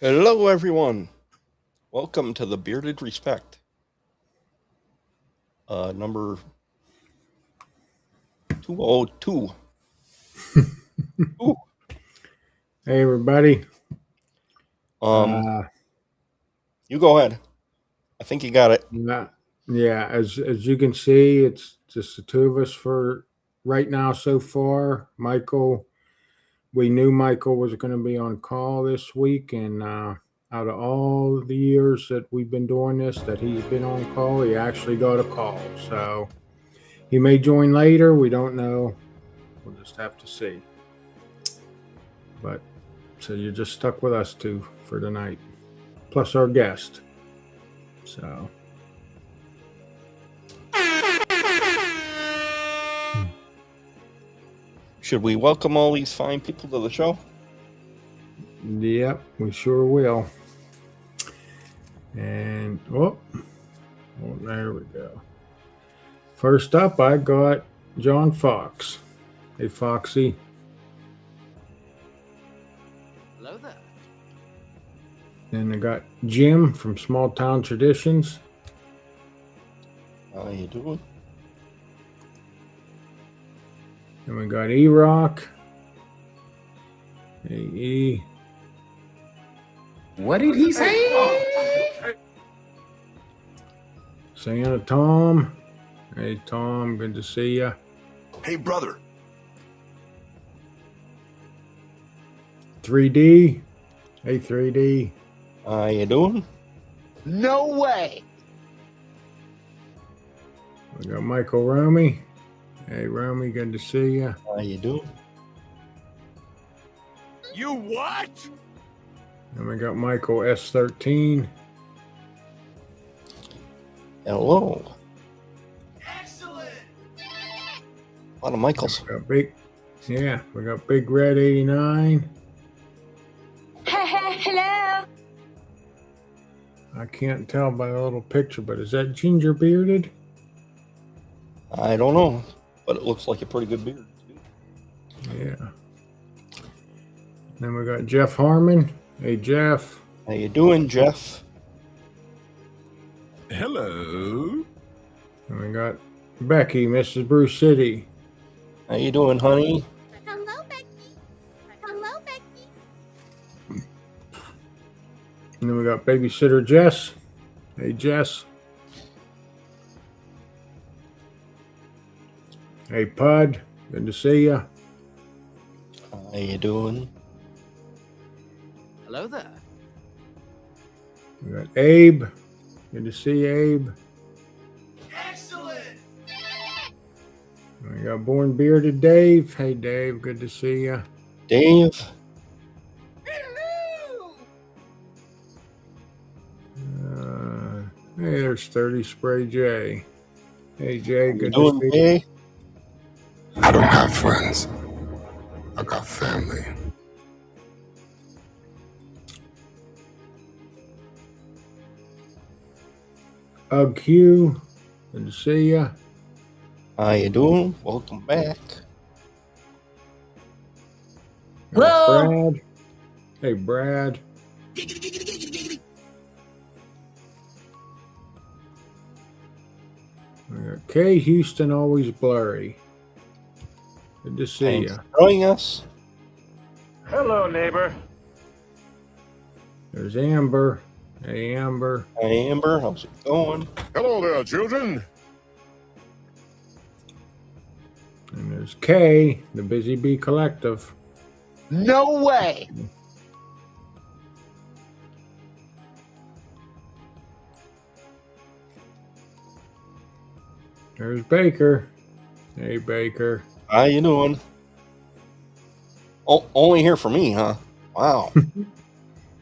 Hello, everyone. Welcome to the Bearded Respect. Number 202. Ooh. Hey, everybody. You go ahead. I think you got it. Yeah, as you can see, it's just the two of us for right now so far. Michael, we knew Michael was going to be on call this week, and out of all the years that we've been doing this, that he's been on call, he actually got a call. So he may join later. We don't know. We'll just have to see. But so you're just stuck with us two for tonight, plus our guest. So. Should we welcome all these fine people to the show? Yep, we sure will. And there we go. First up, I got John Fox. Hey, Foxy. Hello there. Then I got Jim from Small Town Traditions. How you doing? Then we got E-Rock. Hey, E. What did he say? Santa Tom. Hey, Tom, good to see ya. Hey, brother. 3D. Hey, 3D. How you doing? No way. We got Michael Romy. Hey, Romy, good to see ya. How you doing? You what? And we got Michael S13. Hello. Excellent. A lot of Michaels. We got Big Red 89. Hello. I can't tell by the little picture, but is that ginger bearded? I don't know, but it looks like a pretty good beard. Yeah. Then we got Jeff Harmon. Hey, Jeff. How you doing, Jeff? Hello. And we got Becky, Mrs. Bruce City. How you doing, honey? Hello, Becky. And then we got babysitter Jess. Hey, Jess. Hey, Pud. Good to see ya. How you doing? Hello there. We got Abe. Good to see Abe. Excellent. And we got Born Bearded Dave. Hey, Dave. Good to see ya. Dave? Hey, there's 30 Spray J. Hey, Jay. Good to Doing, see you. Jay? I don't have friends. I got family. Q. Good to see ya. How you doing? Welcome back. Hello. Brad. Hey, Brad. We got Kay Houston, always blurry. Good to see Thanks ya. for joining us. Hello, neighbor. There's Amber. Hey, Amber. Hey, Amber. How's it going? Hello there, children. And there's Kay, the Busy Bee Collective. No way. There's Baker. Hey, Baker. How you doing? Oh, only here for me, huh? Wow.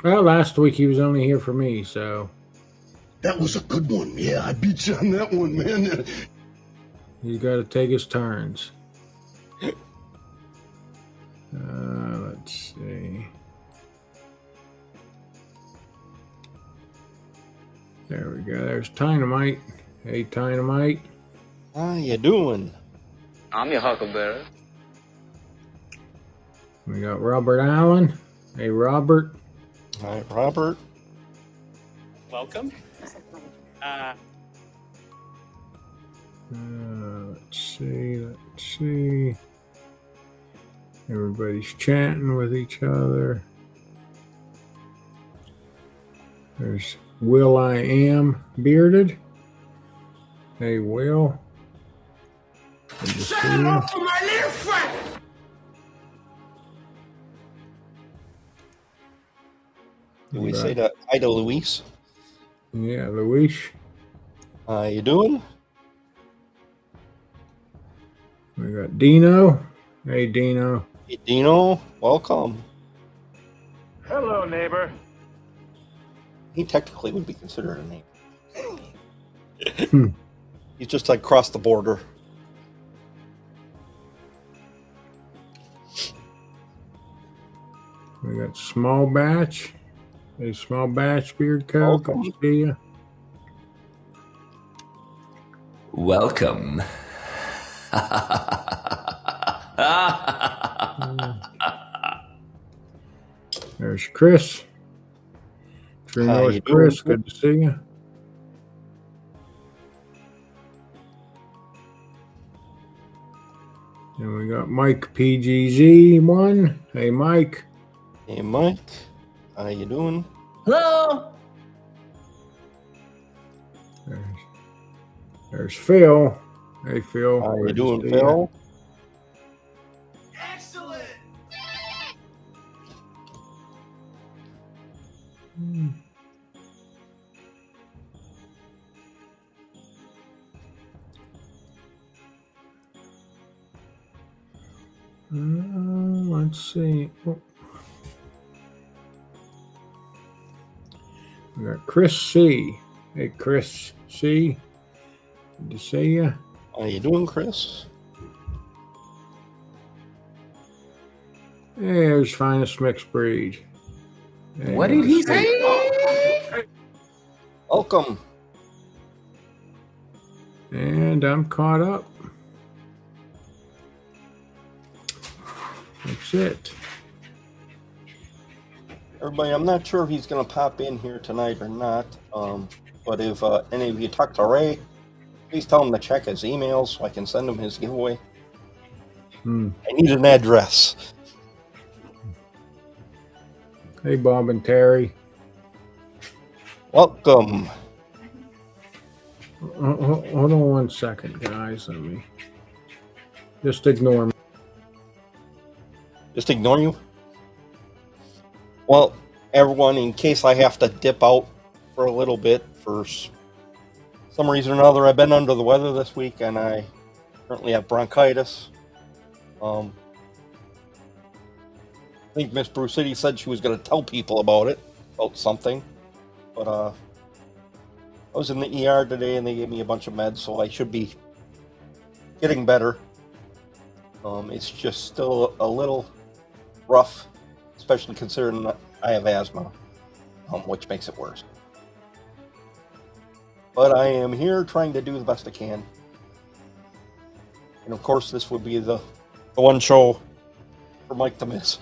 Well, last week he was only here for me, so That was a good one. Yeah, I beat you on that one, man. he's got to take his turns. Let's see. There we go. There's Dynamite. Hey, Dynamite. How you doing? I'm your huckleberry. We got Robert Allen. Hey, Robert. All right, Robert. Welcome. Let's see. Everybody's chatting with each other. There's Will I Am Bearded. Hey, Will. Good to see you. to my little friend. Do we say that hi to Luis? Yeah, Luis. How you doing? We got Dino. Hey, Dino. Hey, Dino, welcome. Hello, neighbor. He technically would be considered a name. He's just like across the border. We got Small Batch. Hey, Small Batch Beard Co. Good to see you. Welcome. There's Chris. True How North you Chris, doing? good to see you. And we got Mike PGZ1. Hey, Mike. Hey, Mike. How you doing? Hello. There's Phil. Hey, Phil. How you good to doing, see Phil? Excellent. you. Let's see. Oh. We got Chris C. Hey, Chris C. Good to see you. How you doing, Chris? Hey, there's Finest Mixed Breed. Hey, What did he say? Welcome. And I'm caught up. That's it. Everybody, I'm not sure if he's going to pop in here tonight or not. But if any of you talk to Ray, please tell him to check his emails so I can send him his giveaway. I need an address. Hey, Bob and Welcome. Hold on 1 second, guys. Let me just ignore me. Just ignore you? Well, everyone, in case I have to dip out for a little bit for some reason or another, I've been under the weather this week and I currently have bronchitis. I think Miss Bruce City said she was going to tell people about something. But I was in the ER today and they gave me a bunch of meds, so I should be getting better. It's just still a little rough, especially considering that I have asthma, which makes it worse. But I am here trying to do the best I can. And of course, this would be the one show for Mike to miss.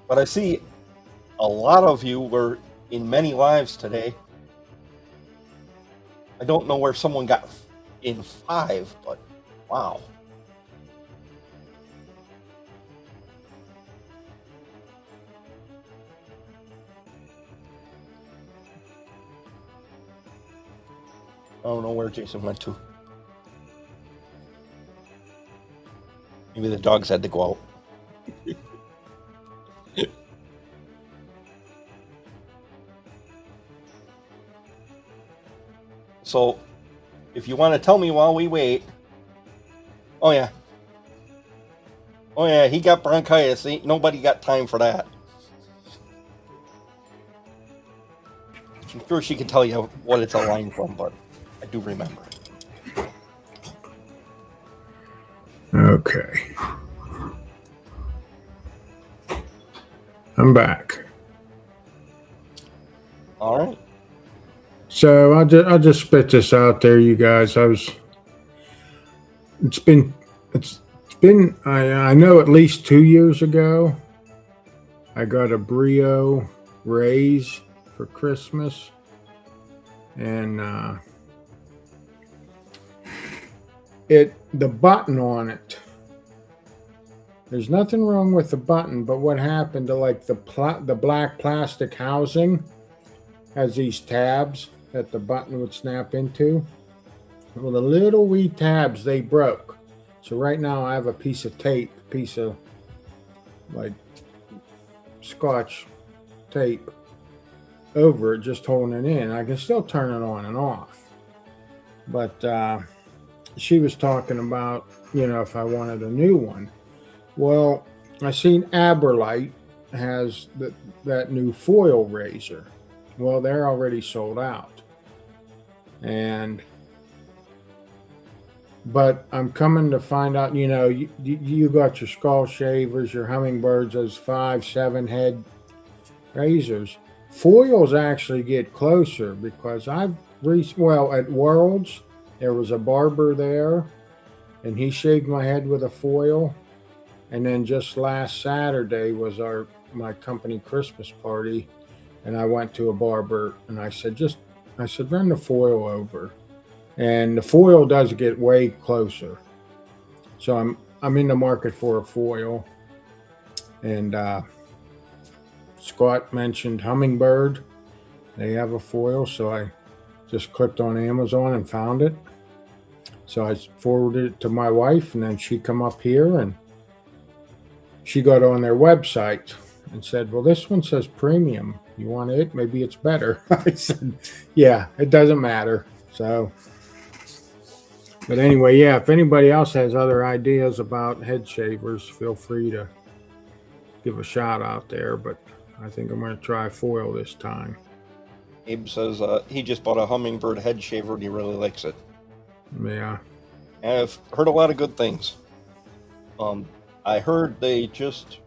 But I see a lot of you were in many lives today. I don't know where someone got in 5, but wow. I don't know where Jason went to. Maybe the dogs had to go out. So, if you want to tell me while we wait, oh yeah, he got bronchitis. Ain't nobody got time for that. I'm sure she can tell you what it's a line from, but I do remember. Okay. I'm back. All right. So I'll just spit this out there, you guys. It's been been, I know at least 2 years ago, I got a Brio raise for Christmas. And the button on it, there's nothing wrong with the button, but what happened to like the black plastic housing has these tabs that the button would snap into. Well, the little wee tabs, they broke. So right now I have a piece of tape, piece of like Scotch tape over it, just holding it in. I can still turn it on and off. But she was talking about, if I wanted a new one. Well, I seen Aberlite has that new foil razor. Well, they're already sold out. But I'm coming to find out, you got your skull shavers, your hummingbirds, those 5-7 head razors. Foils actually get closer because at Worlds, there was a barber there and he shaved my head with a foil. And then just last Saturday was my company Christmas party. And I went to a barber and I said, run the foil over. And the foil does get way closer. So I'm in the market for a foil. And Scott mentioned Hummingbird. They have a foil, so I just clicked on Amazon and found it. So I forwarded it to my wife, and then she come up here and she got on their website and said, well, this one says premium. You want it? Maybe it's better. I said, yeah, it doesn't matter. So, but anyway, yeah, if anybody else has other ideas about head shavers, feel free to give a shout out there. But I think I'm going to try foil this time. Abe says he just bought a Hummingbird head shaver and he really likes it. Yeah. And I've heard a lot of good things. I heard they just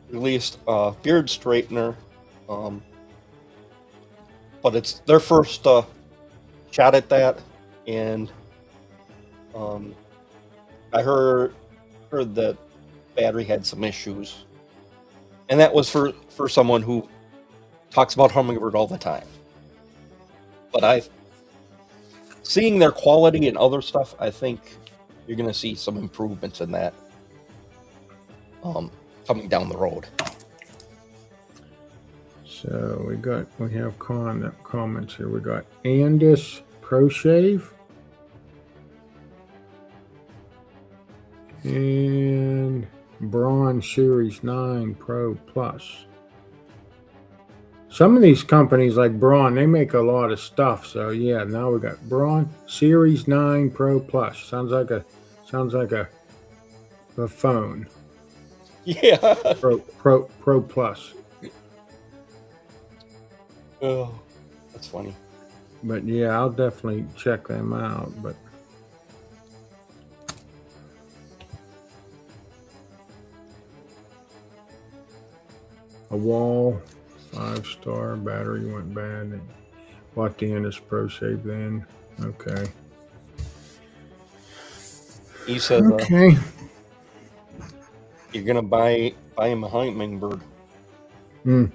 released a beard straightener, but it's their first shot at that, and I heard that battery had some issues, and that was for someone who talks about Hummingbird all the time. But seeing their quality and other stuff, I think you're going to see some improvements in that coming down the road. So we have comments here. We got Andis Pro Shave and Braun Series 9 Pro Plus. Some of these companies like Braun, they make a lot of stuff. So yeah, now we got Braun Series 9 Pro Plus. Sounds like a phone. Yeah. Pro Plus. Oh, that's funny. But yeah, I'll definitely check them out. But a wall, 5-star, battery went bad. And bought the Andis Pro Shave then. Okay. He says, okay. You're gonna buy him a Hummingbird. Mm.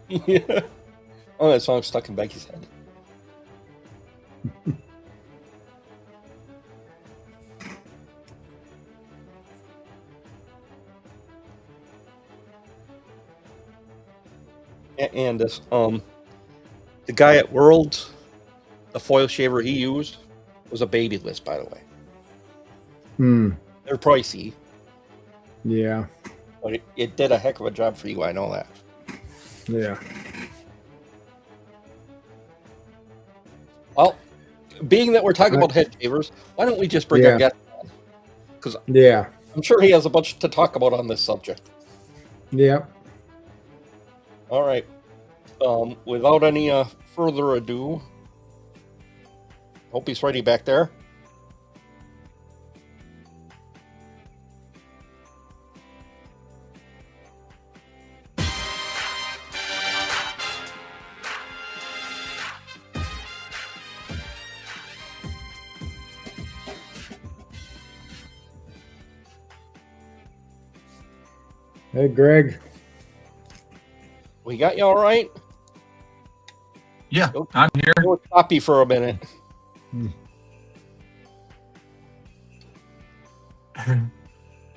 Yeah. Oh, that song's stuck in Becky's head. And this, the guy at Worlds, the foil shaver he used was a babyless, by the way. They're pricey. Yeah. But it did a heck of a job for you, I know that. Yeah. Well, being that we're talking about head shavers, why don't we just bring our guest on? Because I'm sure he has a bunch to talk about on this subject. Yeah. All right. Without any further ado, hope he's ready back there. Hey, Greg. We got you all right? Yeah, I'm here. It was choppy for a minute.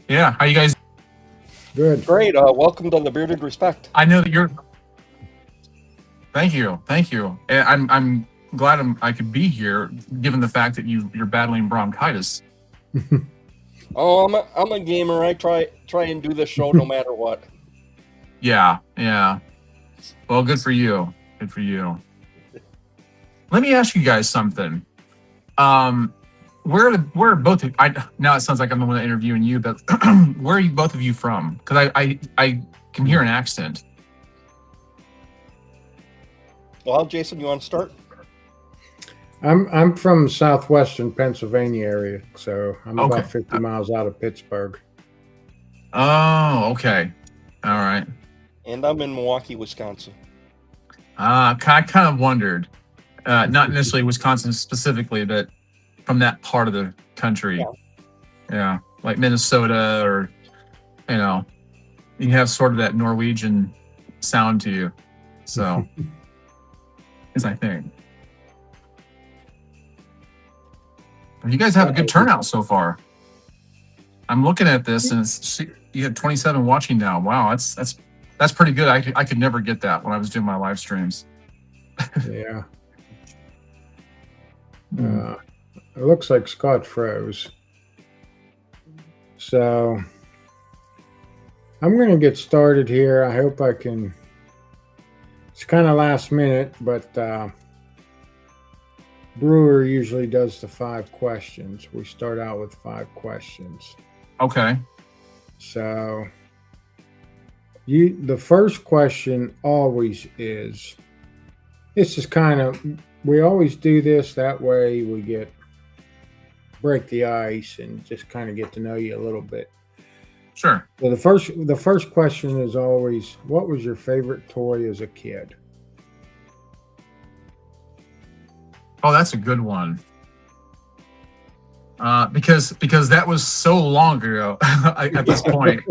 Yeah, how you guys? Good. Great. Welcome to the Bearded Respect. I know that you're. Thank you. And I'm glad I could be here, given the fact that you're battling bronchitis. Oh, I'm a gamer. I try and do this show no matter what. Yeah. Well, good for you. Let me ask you guys something. Where are both of you? Now it sounds like I'm the one interviewing you, but where are you both of you from? Because I can hear an accent. Well, Jason, you want to start? I'm from southwestern Pennsylvania area, so I'm Okay. about 50 miles out of Pittsburgh. Oh, okay. All right. And I'm in Milwaukee, Wisconsin. I kind of wondered, not necessarily Wisconsin specifically, but from that part of the country. Yeah, like Minnesota, or you have sort of that Norwegian sound to you. So, is I think. You guys have a good turnout so far. I'm looking at this, and you had 27 watching now. Wow, that's pretty good. I could never get that when I was doing my live streams. Yeah. It looks like Scott froze. So I'm going to get started here. I hope I can. It's kind of last minute, but Brewer usually does the 5 questions. We start out with 5 questions. Okay. So the first question always is, this is kind of, we always do this, that way we break the ice and just kind of get to know you a little bit. Sure. So the first question is always, what was your favorite toy as a kid? Oh, that's a good one. Because that was so long ago at this point.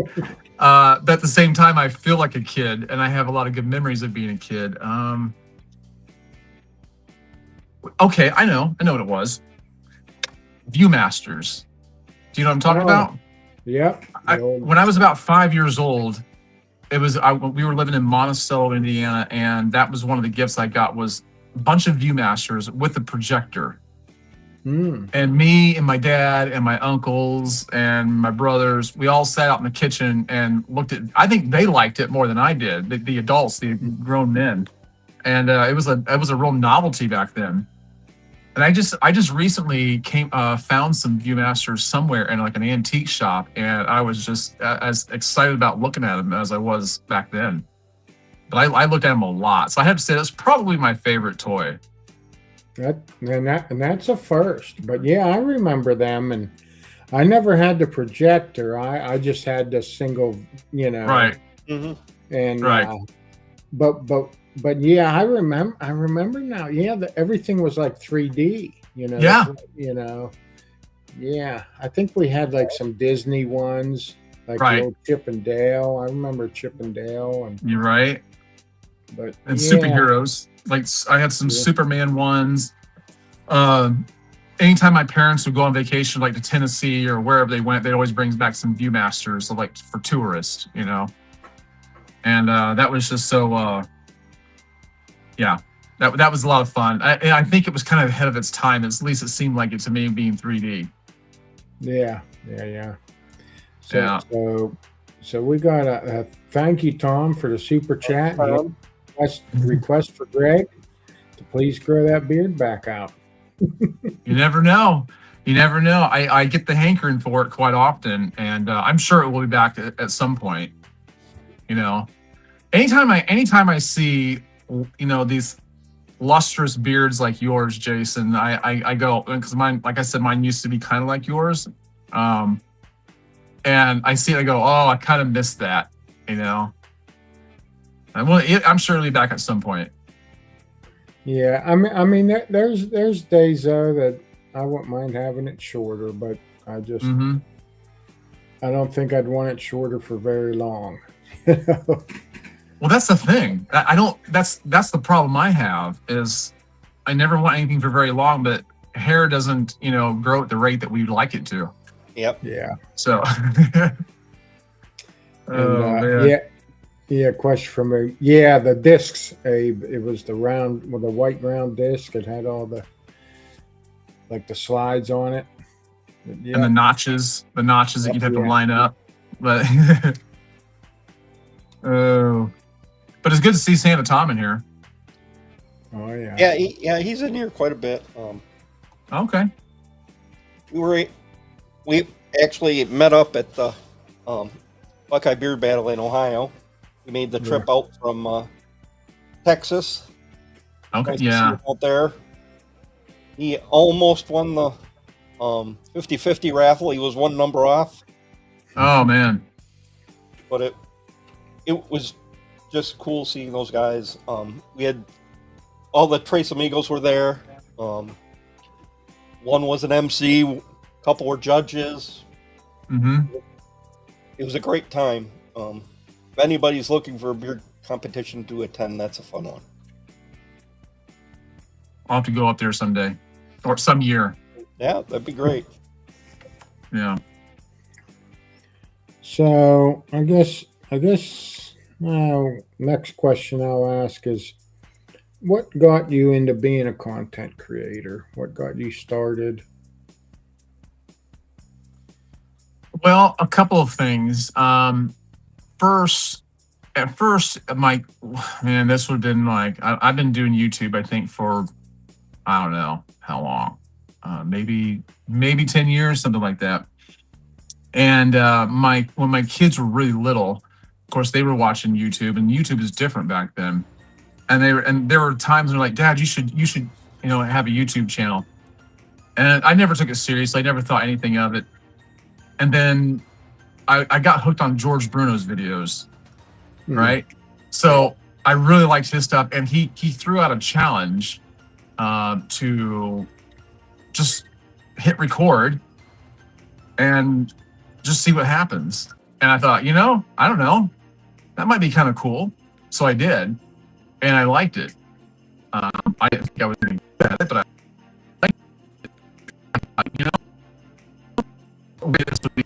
But at the same time, I feel like a kid, and I have a lot of good memories of being a kid. Okay, I know what it was. Viewmasters. Do you know what I'm talking about? Yeah. When I was about 5 years old, we were living in Monticello, Indiana, and that was one of the gifts I got, was a bunch of Viewmasters with a projector. And me and my dad and my uncles and my brothers, we all sat out in the kitchen and looked at. I think they liked it more than I did. The adults, the grown men, and it was a real novelty back then. And I just recently found some Viewmasters somewhere in like an antique shop, and I was just as excited about looking at them as I was back then. But I looked at them a lot, so I have to say that's probably my favorite toy. And that's a first. But yeah, I remember them, and I never had the projector. I just had the single, Right. Mm-hmm. And right. But yeah, I remember now. Yeah, everything was like 3D. Yeah. Yeah. I think we had like some Disney ones, like the old Chip and Dale. I remember Chip and Dale, and you're right. And yeah. Superheroes. Like I had some Superman ones. Anytime my parents would go on vacation, like to Tennessee or wherever they went, they'd always bring back some Viewmasters, so like for tourists, And that was just so. Yeah, that was a lot of fun. I think it was kind of ahead of its time. At least it seemed like it to me, being 3D. Yeah. So we got a thank you, Tom, for the super chat. Request for Greg to please grow that beard back out. You never know. I get the hankering for it quite often, and I'm sure it will be back at some point. Anytime I see these lustrous beards like yours, Jason, I go, because mine, like I said, mine used to be kind of like yours, and I see it, I go, oh, I kind of missed that, I'm sure it'll be back at some point. Yeah, I mean, there's days though that I wouldn't mind having it shorter, but I just I don't think I'd want it shorter for very long. Well, that's the thing. I don't. That's the problem I have is I never want anything for very long, but hair doesn't, grow at the rate that we'd like it to. Yep. Yeah. So. And, yeah. Question from me. Yeah, the discs, Abe. It was the round with the white round disc. It had all the slides on it. And the notches that you'd have to line up. But but it's good to see Santa Tom in here. Oh yeah. Yeah, he's in here quite a bit. Okay. We actually met up at the Buckeye Beard Battle in Ohio. We made the trip out from Texas. Okay, nice to see him out there. He almost won the 50-50 raffle. He was one number off. Oh man. But it was just cool seeing those guys. We had all the Tres Amigos were there. One was an MC, a couple were judges. Mm-hmm. It was a great time. If anybody's looking for a beard competition to attend, that's a fun one. I'll have to go up there someday or some year. Yeah, that'd be great. Yeah. So I guess next question I'll ask is, what got you into being a content creator? What got you started? Well, a couple of things. At first, this would have been I've been doing YouTube, I think, for I don't know how long, maybe 10 years, something like that. And when my kids were really little, of course, they were watching YouTube, and YouTube is different back then. And there were times when they're like, Dad, you should have a YouTube channel. And I never took it seriously. I never thought anything of it. And then I got hooked on George Bruno's videos, right? So I really liked his stuff, and he threw out a challenge to just hit record and just see what happens. And I thought, I don't know, that might be kind of cool. So I did, and I liked it. I didn't think I was any good at it, but I liked it. This would be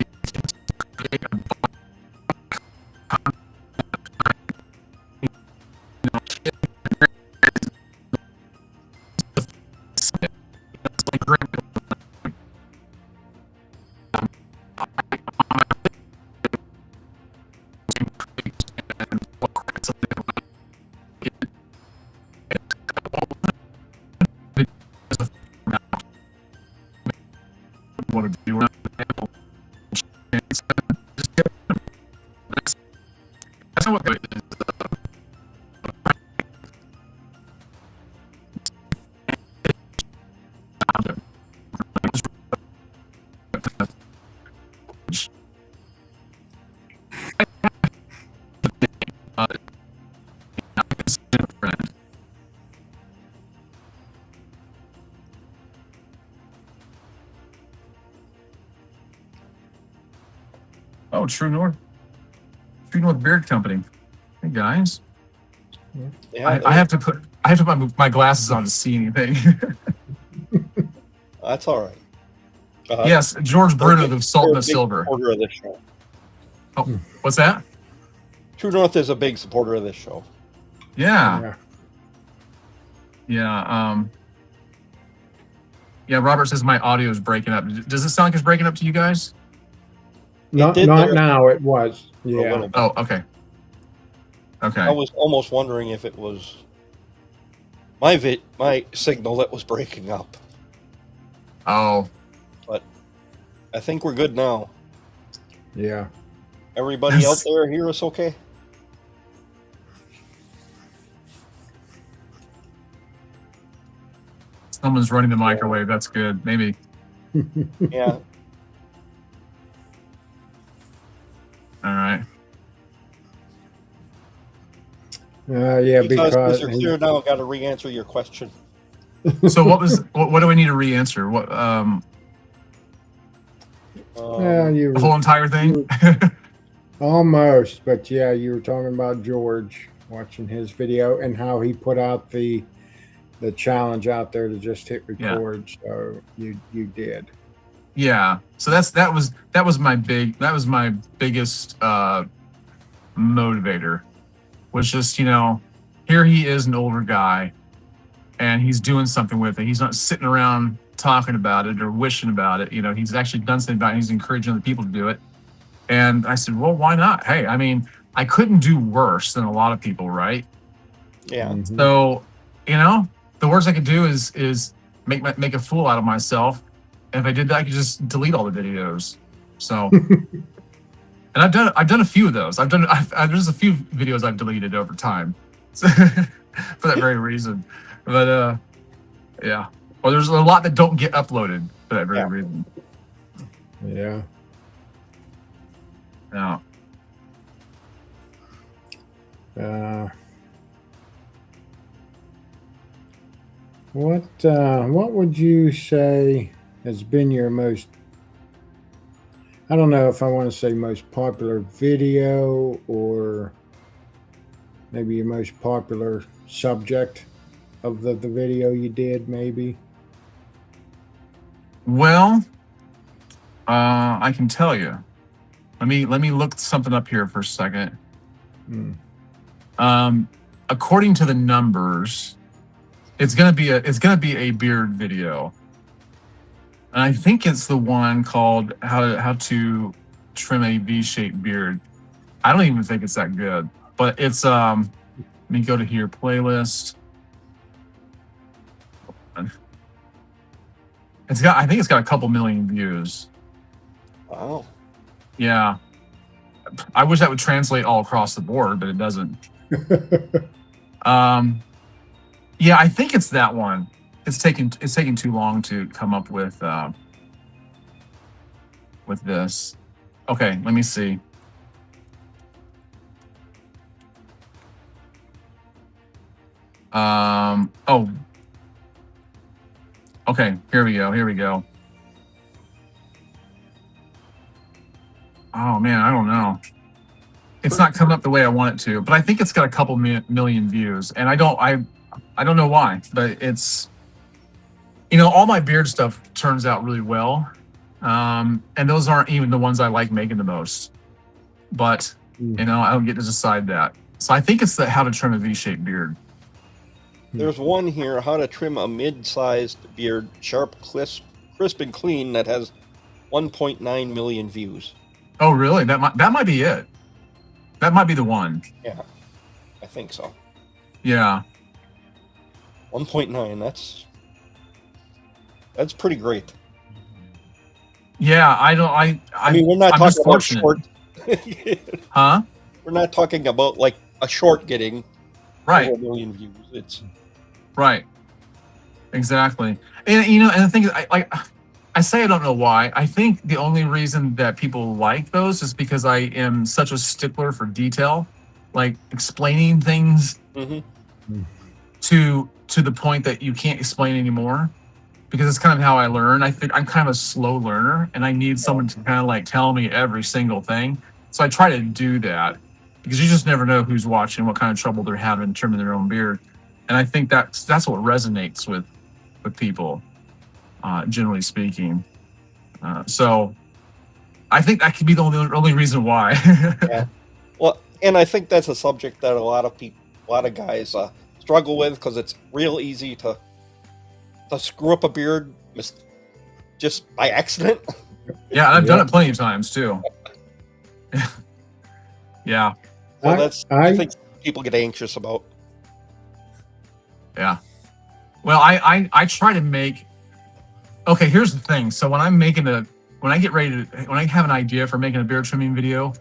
want to do. That's not what it is. Oh, True North Beard Company. Hey guys. Yeah, I have to put my glasses on to see anything. That's all right. Yes, George Bruno, the Salt and the Silver. Supporter of this show. Oh, what's that? True North is a big supporter of this show. Yeah. Robert says my audio is breaking up. Does it sound like it's breaking up to you guys? Not now. It was. Yeah. Oh, okay. Okay. I was almost wondering if it was my signal that was breaking up. Oh. But I think we're good now. Yeah. Everybody out there hear us okay? Someone's running the microwave. That's good. Maybe. Yeah. All right. Because you're here now, I've got to re-answer your question. So what do we need to re-answer? What the whole entire thing? Almost, but yeah, you were talking about George watching his video and how he put out the challenge out there to just hit record. So you did. Yeah. So that was my biggest motivator, was just, here he is, an older guy, and he's doing something with it. He's not sitting around talking about it or wishing about it. He's actually done something about it. He's encouraging other people to do it. And I said, well, why not? Hey, I mean, I couldn't do worse than a lot of people, right? Yeah. Mhm. So, the worst I could do is make a fool out of myself. And if I did that, I could just delete all the videos. So, and I've done a few of those. There's a few videos I've deleted over time, so, for that very reason. But yeah. Well, there's a lot that don't get uploaded for that very reason. Yeah. Yeah. What would you say has been your most, I don't know if I want to say most popular video, or maybe your most popular subject of the video you did, maybe? Well, I can tell you. Let me look something up here for a second. According to the numbers, it's gonna be a beard video, and I think it's the one called how to trim a V-shaped beard. I don't even think it's that good, but it's let me go to here, playlist. I think it's got a couple million views. Wow. Yeah. I wish that would translate all across the board, but it doesn't. Yeah, I think it's that one. It's taking too long to come up with this. Okay, let me see. Oh. Okay, here we go. Oh man, I don't know. It's not coming up the way I want it to, but I think it's got a couple million views, and I don't know why, but it's, all my beard stuff turns out really well, and those aren't even the ones I like making the most. But I don't get to decide that. So I think it's the how to trim a V-shaped beard. There's one here, how to trim a mid-sized beard, sharp, crisp, and clean, that has 1.9 million views. Oh, really? That might be it. That might be the one. Yeah, I think so. Yeah. 1.9. That's pretty great. Yeah, I mean, we're not talking about short. Huh? We're not talking about like a short getting right 4 million views. It's right. Exactly. And and the thing is, I say I don't know why. I think the only reason that people like those is because I am such a stickler for detail, like explaining things to the point that you can't explain anymore, because it's kind of how I learn. I think I'm kind of a slow learner, and I need someone to kind of like tell me every single thing. So I try to do that, because you just never know who's watching, what kind of trouble they're having trimming their own beard. And I think that's what resonates with people. Generally speaking, so I think that could be the only reason why. Yeah, well, and I think that's a subject that a lot of guys struggle with, because it's real easy to screw up a beard just by accident. Yeah, and I've done it plenty of times too. Yeah, so that's I think people get anxious about. Yeah, well, I try to make. Okay, here's the thing. So when I have an idea for making a beard trimming video,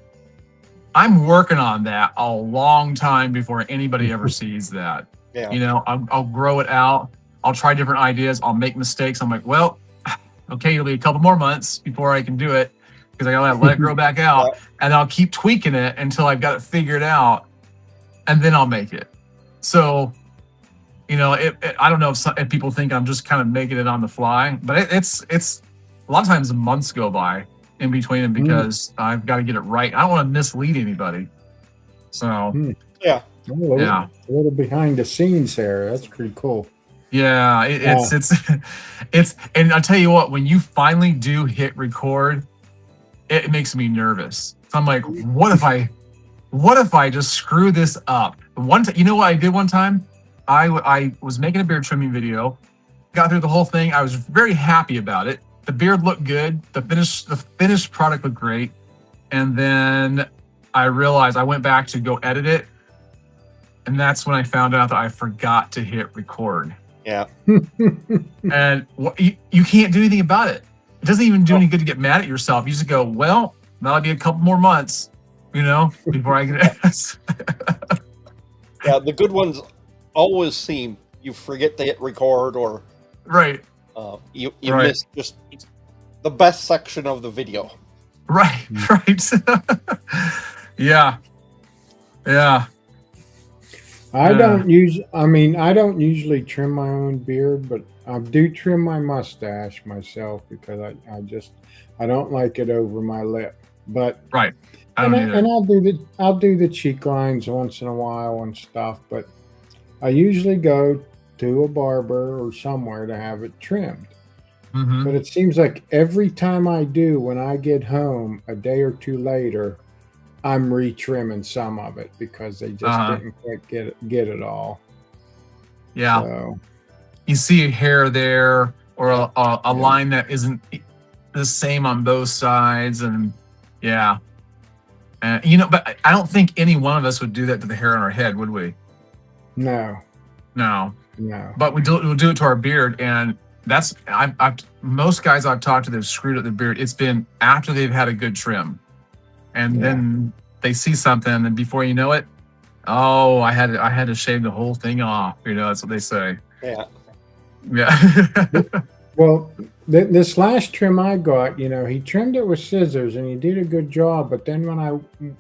I'm working on that a long time before anybody ever sees that. Yeah. I'll grow it out. I'll try different ideas. I'll make mistakes. I'm like, well, okay, it'll be a couple more months before I can do it, because I gotta let it grow back out, and I'll keep tweaking it until I've got it figured out, and then I'll make it. So, I don't know if people think I'm just kind of making it on the fly, but it's a lot of times months go by in between them because I've got to get it right. I don't want to mislead anybody. So Yeah. A little behind the scenes there. That's pretty cool. Yeah, it's and I'll tell you what, when you finally do hit record, it makes me nervous. So I'm like, what if I just screw this up? One time, you know what I did one time? I was making a beard trimming video, got through the whole thing. I was very happy about it. The beard looked good. The finished product looked great. And then I realized I went back to go edit it. And that's when I found out that I forgot to hit record. Yeah. And you can't do anything about it. It doesn't even do any good to get mad at yourself. You just go, well, that'll be a couple more months, before I get it. Yeah, the good ones always seem you forget to hit record or right. You miss just the best section of the video. Right. Yeah. I don't usually trim my own beard, but I do trim my mustache myself because I don't like it over my lip. But right. I'll do the cheek lines once in a while and stuff, but I usually go to a barber or somewhere to have it trimmed. Mm-hmm. But it seems like every time I do, when I get home a day or two later, I'm retrimming some of it because they just didn't quite get it all. Yeah. So. You see a hair there or a line that isn't the same on both sides. And but I don't think any one of us would do that to the hair on our head, would we? No. But we'll do it to our beard. And that's, most guys I've talked to, they've screwed up the beard. It's been after they've had a good trim. And then they see something, and before you know it, I had to shave the whole thing off. That's what they say. Yeah. Well, this last trim I got, he trimmed it with scissors, and he did a good job. But then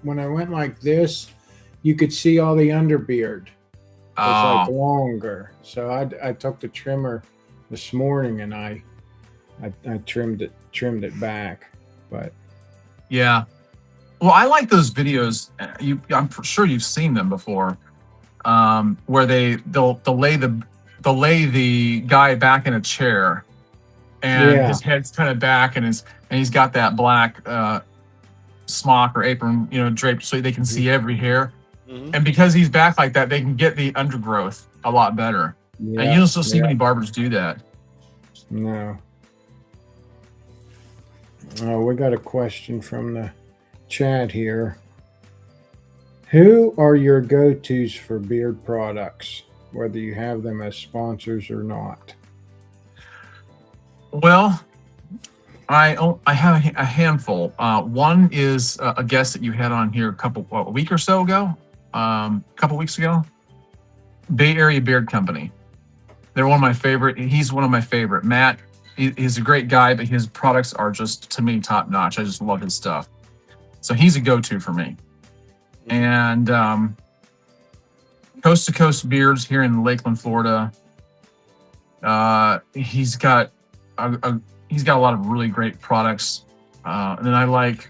when I went like this, you could see all the underbeard. It was like longer. So I took the trimmer this morning, and I trimmed it back. But yeah. Well, I like those videos. I'm sure you've seen them before, where they'll lay the guy back in a chair, and his head's kind of back, and he's got that black smock or apron, draped so they can see every hair. Mm-hmm. And because he's back like that, they can get the undergrowth a lot better. Yeah, and you don't still see many barbers do that. No. Oh, we got a question from the chat here. Who are your go-tos for beard products, whether you have them as sponsors or not? Well, I have a handful. One is a guest that you had on here a week or so ago, a couple weeks ago. Bay Area Beard Company. They're one of my favorite. He's one of my favorite. Matt, he's a great guy, but his products are just, to me, top notch. I just love his stuff. So he's a go-to for me. And Coast to Coast Beards here in Lakeland, Florida. He's got a lot of really great products. And then I like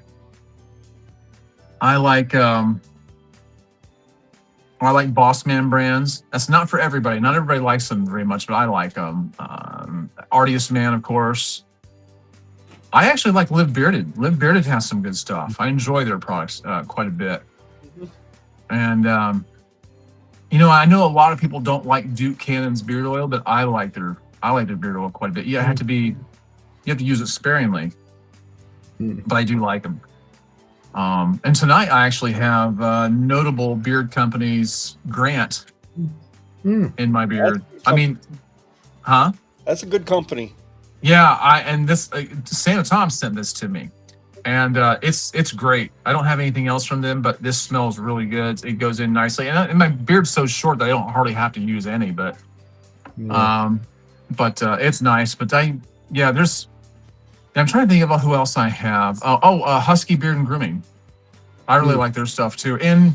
Boss Man brands. That's not for everybody. Not everybody likes them very much, but I like them. Artist Man, of course. I actually like Live Bearded. Live Bearded has some good stuff. I enjoy their products quite a bit. And, I know a lot of people don't like Duke Cannon's beard oil, but I like their beard oil quite a bit. You have to use it sparingly, but I do like them. And tonight I actually have Notable Beard Company's Grant in my beard. That's a good company. Yeah, Santa Tom sent this to me, and it's great. I don't have anything else from them, but this smells really good. It goes in nicely, and my beard's so short that I don't hardly have to use any. But it's nice. But I'm trying to think about who else I have. Husky Beard and Grooming. I really like their stuff too. And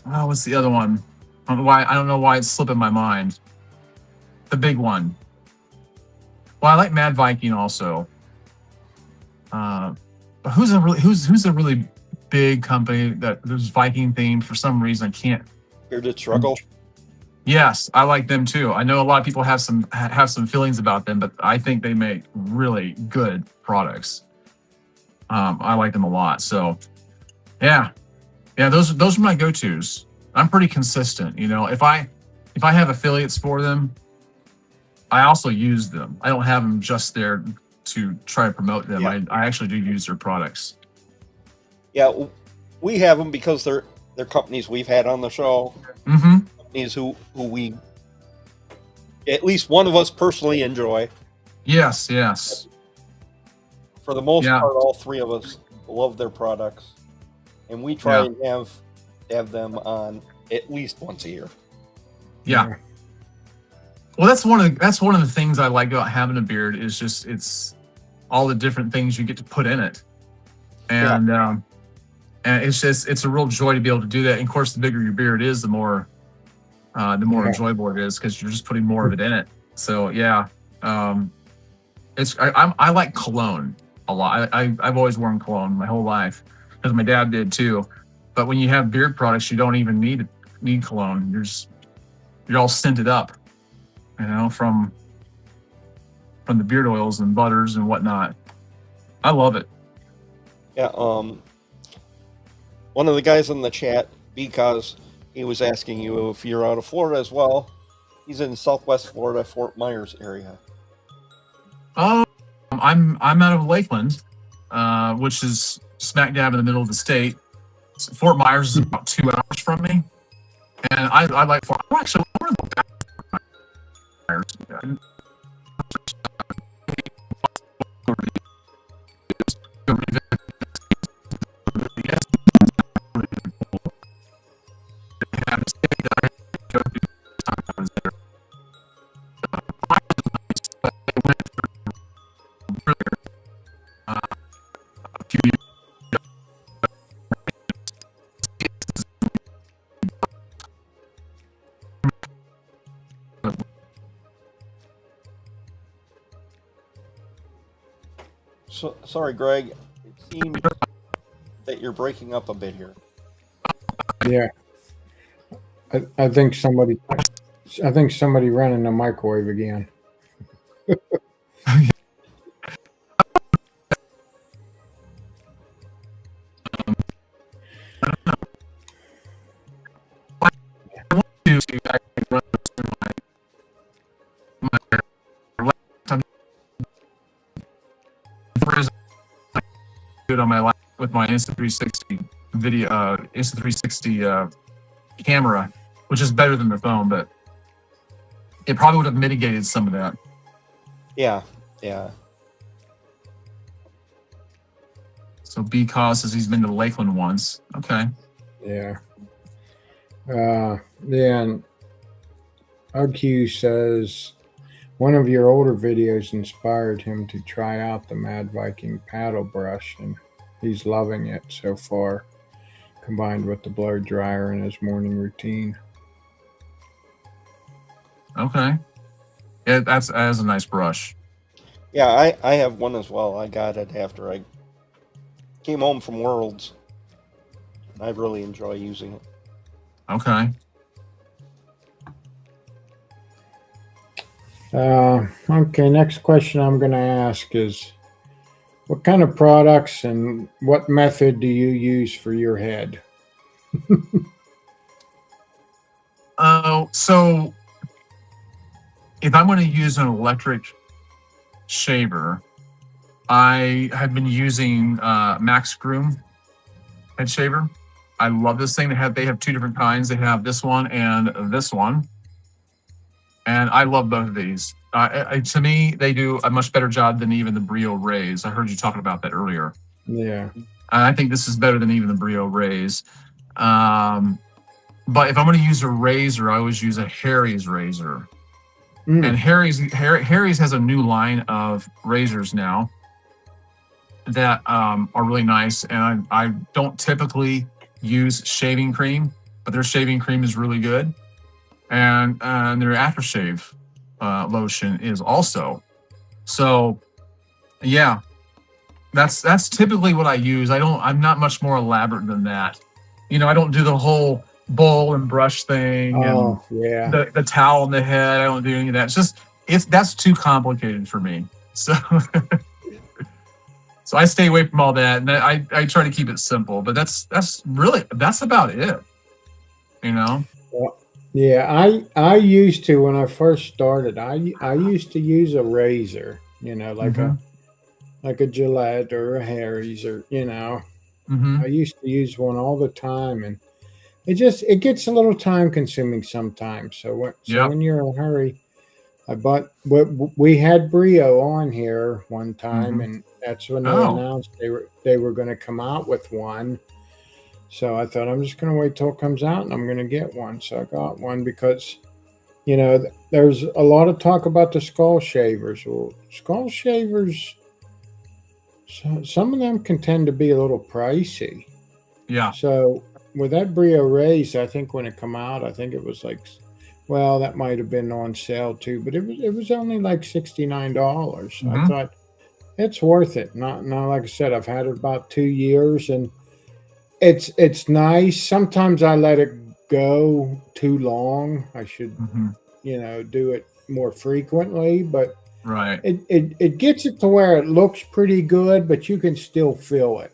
what's the other one? I don't know why it's slipping my mind. The big one. Well, I like Mad Viking also. but who's a really big company that there's Viking themed for some reason? I can't. Bearded Struggle. Yes, I like them too. I know a lot of people have some feelings about them, but I think they make really good products. I like them a lot. So, yeah, those are my go-tos. I'm pretty consistent. You know, if I have affiliates for them, I also use them. I don't have them just there to try to promote them. Yeah. I actually do use their products. Yeah, we have them because they're companies we've had on the show. Mm-hmm. Companies who we, at least one of us personally enjoy. Yes. For the most Yeah. part, all three of us love their products, and we try and have them on at least once a year. Yeah. Well, that's one of the things I like about having a beard is just it's all the different things you get to put in it, and it's a real joy to be able to do that. And of course, the bigger your beard is, the more enjoyable it is because you're just putting more of it in it. So yeah, I like cologne a lot. I've always worn cologne my whole life because my dad did too. But when you have beard products, you don't even need cologne. You're all scented up, you know, from the beard oils and butters and whatnot. I love it. Yeah. One of the guys in the chat, because he was asking you if you're out of Florida as well. He's in Southwest Florida, Fort Myers area. Oh, I'm out of Lakeland, which is smack dab in the middle of the state. Fort Myers is about 2 hours from me, and I like Fort. I'm actually one of the Fort Myers. So, sorry, Greg. It seems that you're breaking up a bit here. Yeah. I think somebody running the microwave again. On my lap with my Insta360 video, Insta360 camera, which is better than the phone, but it probably would have mitigated some of that. Yeah. So because says he's been to Lakeland once. Okay. Yeah. Then OQ says one of your older videos inspired him to try out the Mad Viking paddle brush, and he's loving it so far, combined with the blow dryer in his morning routine. Okay. Yeah, that is a nice brush. Yeah, I have one as well. I got it after I came home from Worlds. I really enjoy using it. Okay. Okay, next question I'm going to ask is, what kind of products and what method do you use for your head? So if I'm going to use an electric shaver, I have been using Max Groom head shaver. I love this thing. They have two different kinds. They have this one and this one. And I love both of these. To me, they do a much better job than even the Brio Rays. I heard you talking about that earlier. Yeah. I think this is better than even the Brio Rays. But if I'm going to use a razor, I always use a Harry's razor. And Harry's has a new line of razors now that are really nice. And I don't typically use shaving cream, but their shaving cream is really good. And their aftershave lotion is also. So, yeah. That's typically what I use. I'm not much more elaborate than that. I don't do the whole bowl and brush thing and yeah. the towel on the head. I don't do any of that. That's too complicated for me. So so I stay away from all that, and I try to keep it simple. But that's about it. Well, yeah, I used to, when I first started, I used to use a razor, like a Gillette or a Harry's, or I used to use one all the time, and it gets a little time consuming sometimes. So when you're in a hurry, we had Brio on here one time, and that's when they announced they were going to come out with one. So I thought, I'm just going to wait till it comes out and I'm going to get one. So I got one because, there's a lot of talk about the skull shavers. Well, skull shavers, some of them can tend to be a little pricey. Yeah. So with that Brio Race, I think when it come out, I think it was like, well, that might have been on sale too, but it was only like $69. I thought it's worth it. Now, like I said, I've had it about 2 years, and it's nice. Sometimes I let it go too long. I should, do it more frequently, but right. It gets it to where it looks pretty good, but you can still feel it.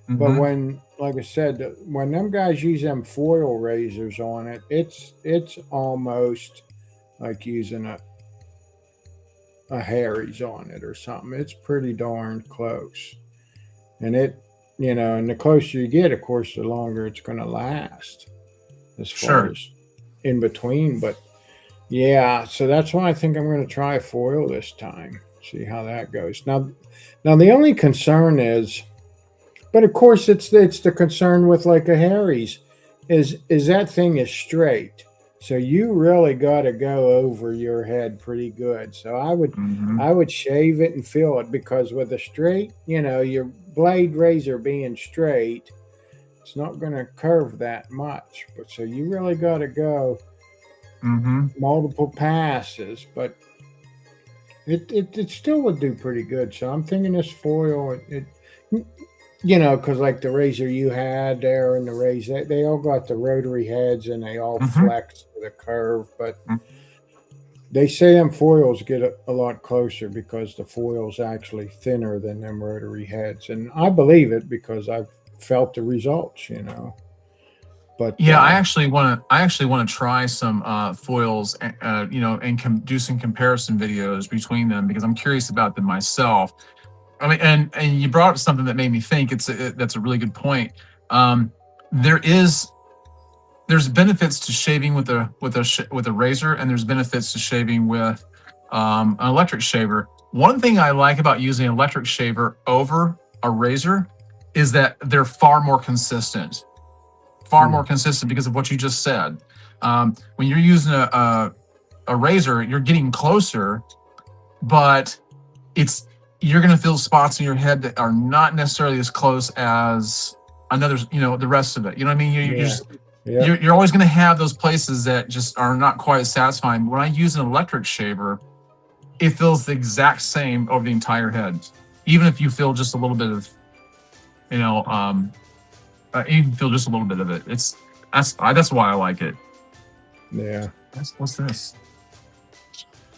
But when, like I said, when them guys use them foil razors on it, it's almost like using a Harry's on it or something. It's pretty darn close. And and the closer you get, of course, the longer it's going to last as far as in between. But yeah, so that's why I think I'm going to try foil this time, see how that goes. Now the only concern is, but of course it's the concern with like a Harry's, is that thing is straight. So you really got to go over your head pretty good. So I would shave it and feel it, because with a straight, your blade razor being straight, it's not going to curve that much. But so you really got to go multiple passes, but it still would do pretty good. So I'm thinking this foil, because like the razor you had there and the razor, they all got the rotary heads and they all flex with a curve, but they say them foils get a lot closer because the foil's actually thinner than them rotary heads, and I believe it because I've felt the results. But yeah, I actually want to try some foils, and do some comparison videos between them, because I'm curious about them myself. I mean, and you brought up something that made me think. That's a really good point. There's benefits to shaving with a razor, and there's benefits to shaving with an electric shaver. One thing I like about using an electric shaver over a razor is that they're far more consistent. More consistent because of what you just said. When you're using a razor, you're getting closer, but you're going to feel spots in your head that are not necessarily as close as the rest of it. You know what I mean? You're always going to have those places that just are not quite as satisfying. When I use an electric shaver, it feels the exact same over the entire head, even if you feel just a little bit of, you feel just a little bit of it. That's why I like it. Yeah. What's this?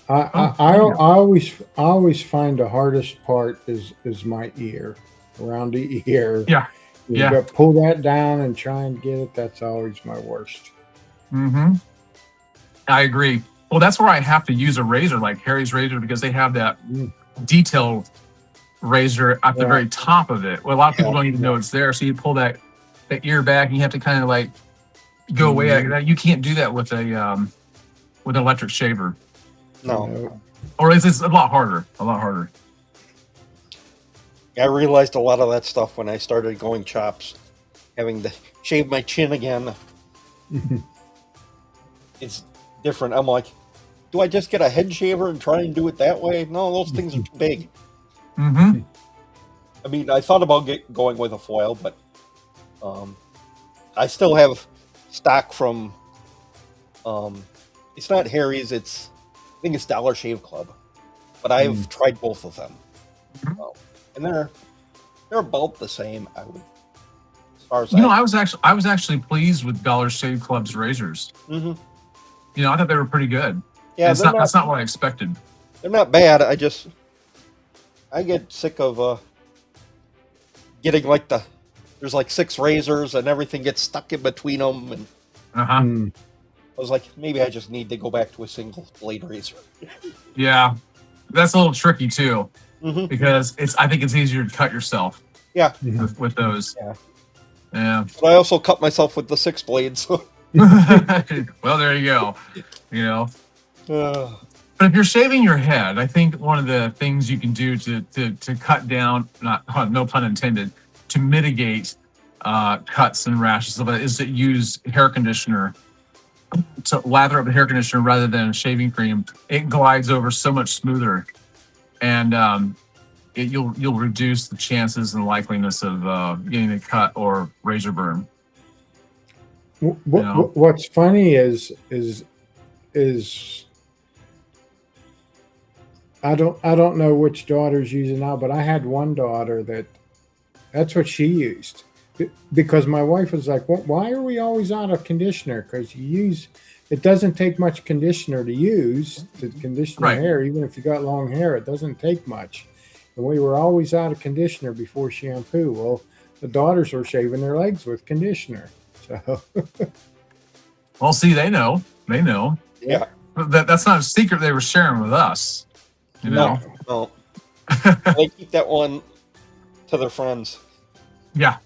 I always find the hardest part is my ear, around the ear. Yeah. You got to pull that down and try and get it. That's always my worst. I agree. Well, that's where I have to use a razor like Harry's razor, because they have that detailed razor at the very top of it. Well, a lot of people don't even know it's there. So you pull that ear back, and you have to kind of like go away at that. You can't do that with an electric shaver. No. Or it's a lot harder. I realized a lot of that stuff when I started going chops, having to shave my chin again. It's different. I'm like, do I just get a head shaver and try and do it that way? No, those things are too big. I mean, I thought about going with a foil, but I still have stock from, it's not Harry's, I think it's Dollar Shave Club, but I've tried both of them. And they're about the same. I would, as far as I was actually pleased with Dollar Shave Club's razors. Mm-hmm. You know, I thought they were pretty good. Yeah, that's not what I expected. They're not bad. I get sick of getting like there's like 6 razors and everything gets stuck in between them, and I was like, maybe I just need to go back to a single blade razor. Yeah, that's a little tricky too, because I think it's easier to cut yourself. Yeah, with those. Yeah. But I also cut myself with the 6 blades. So. Well, there you go. You know. But if you're shaving your head, I think one of the things you can do to cut down, no pun intended, to mitigate cuts and rashes is to use hair conditioner, to lather up the hair conditioner rather than shaving cream. It glides over so much smoother, and you'll reduce the chances and likeliness of getting a cut or razor burn. What's funny is I don't know which daughter's using now, but I had one daughter that's what she used, because my wife was like, well, why are we always out of conditioner? Because it doesn't take much conditioner to use to condition your hair. Even if you got long hair, it doesn't take much. And we were always out of conditioner before shampoo. Well, the daughters were shaving their legs with conditioner. So, well, see, they know. Yeah, that's not a secret they were sharing with us. You know? No. They keep that one to their friends. Yeah.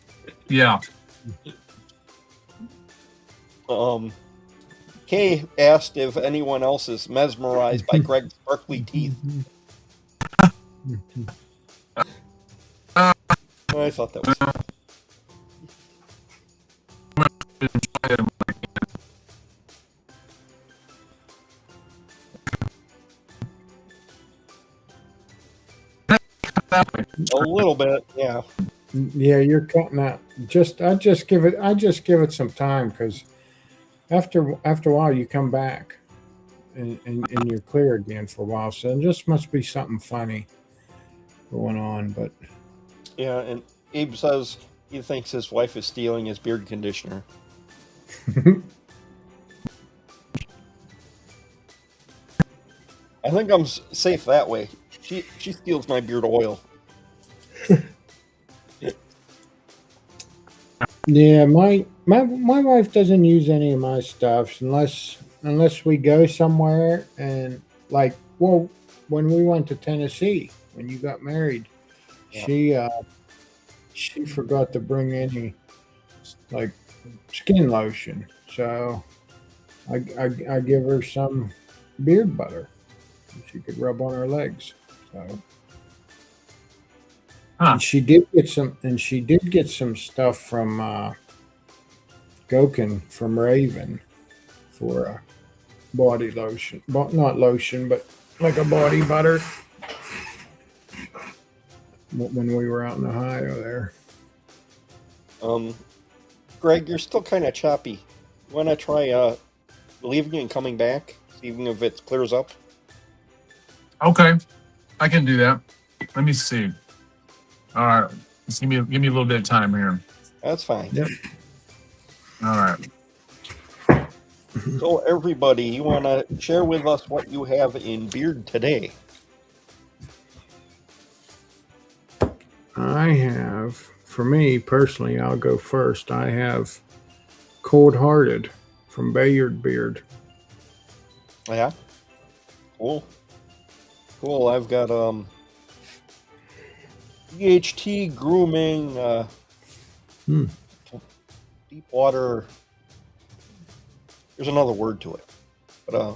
Kay asked if anyone else is mesmerized by Greg's sparkly teeth. I thought that was. A little bit, yeah. Yeah, you're cutting out. I just give it some time, because after a while you come back and you're clear again for a while. So there just must be something funny going on. But yeah, and Abe says he thinks his wife is stealing his beard conditioner. I think I'm safe that way. She steals my beard oil. yeah, my wife doesn't use any of my stuff unless we go somewhere, and when we went to Tennessee when you got married, she forgot to bring any like skin lotion, so I give her some beard butter she could rub on her legs. So. And she did get some stuff from Gokin from Raven for a body lotion, not lotion, but like a body butter when we were out in Ohio there. Greg, you're still kind of choppy. You want to try leaving and coming back, even if it clears up? Okay, I can do that. Let me see. All right, just give me a little bit of time here. That's fine. Yep. All right. So everybody, you want to share with us what you have in beard today? I have, for me personally, I'll go first. I have Cold Hearted from Bayard Beard. Yeah. Cool. I've got DHT grooming, deep water. There's another word to it, but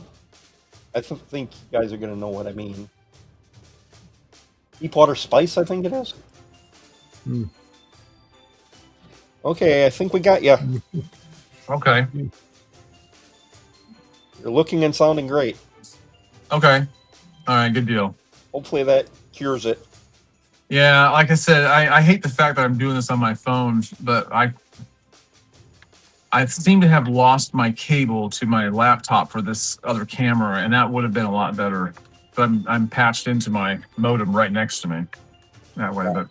I think you guys are gonna know what I mean. Deep water spice, I think it is. Okay, I think we got you. Okay. You're looking and sounding great. Okay. All right, good deal. Hopefully that cures it. Yeah, like I said, I hate the fact that I'm doing this on my phone, but I seem to have lost my cable to my laptop for this other camera, and that would have been a lot better. But I'm patched into my modem right next to me that way. But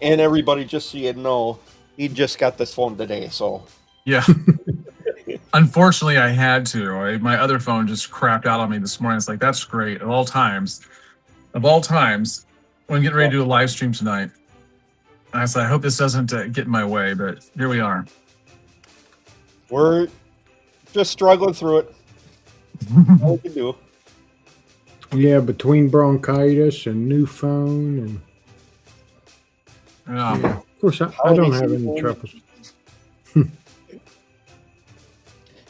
And everybody, just so you know, he just got this phone today, so. Yeah. Unfortunately, I had to. My other phone just crapped out on me this morning. It's like, that's great. Of all times, when I'm getting ready to do a live stream tonight, I said, I hope this doesn't get in my way, but here we are. We're just struggling through it. All we can do. Yeah, between bronchitis and new phone, and Yeah. of course, I don't have any troubles.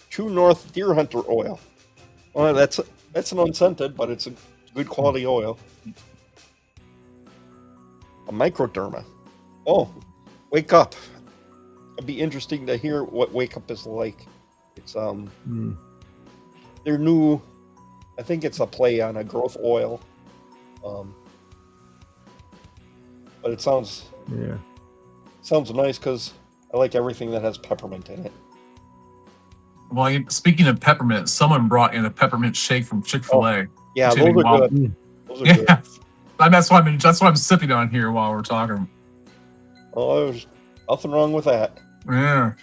True North Deer Hunter oil. Well, that's an unscented, but it's a good quality oil. A microderma. Oh, Wake Up. It'd be interesting to hear what Wake Up is like. It's their new. I think it's a play on a growth oil. But it sounds nice because I like everything that has peppermint in it. Well, speaking of peppermint, someone brought in a peppermint shake from Chick-fil-A. Yeah, those are good. Those are good. That's what I'm sipping on here while we're talking. Oh, there's nothing wrong with that. Yeah.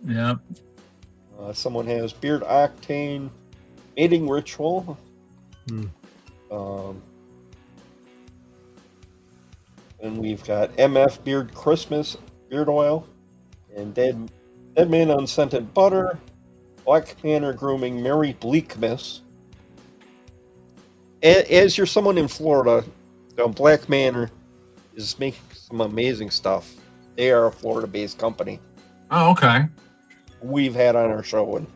Yeah. Someone has Beard Octane, Mating Ritual. And we've got MF Beard Christmas Beard Oil, and Dead Man Unscented Butter, Black Panther Grooming Mary Bleakmas. As you're someone in Florida, Black Manor is making some amazing stuff. They are a Florida-based company. Oh, okay. We've had on our show, and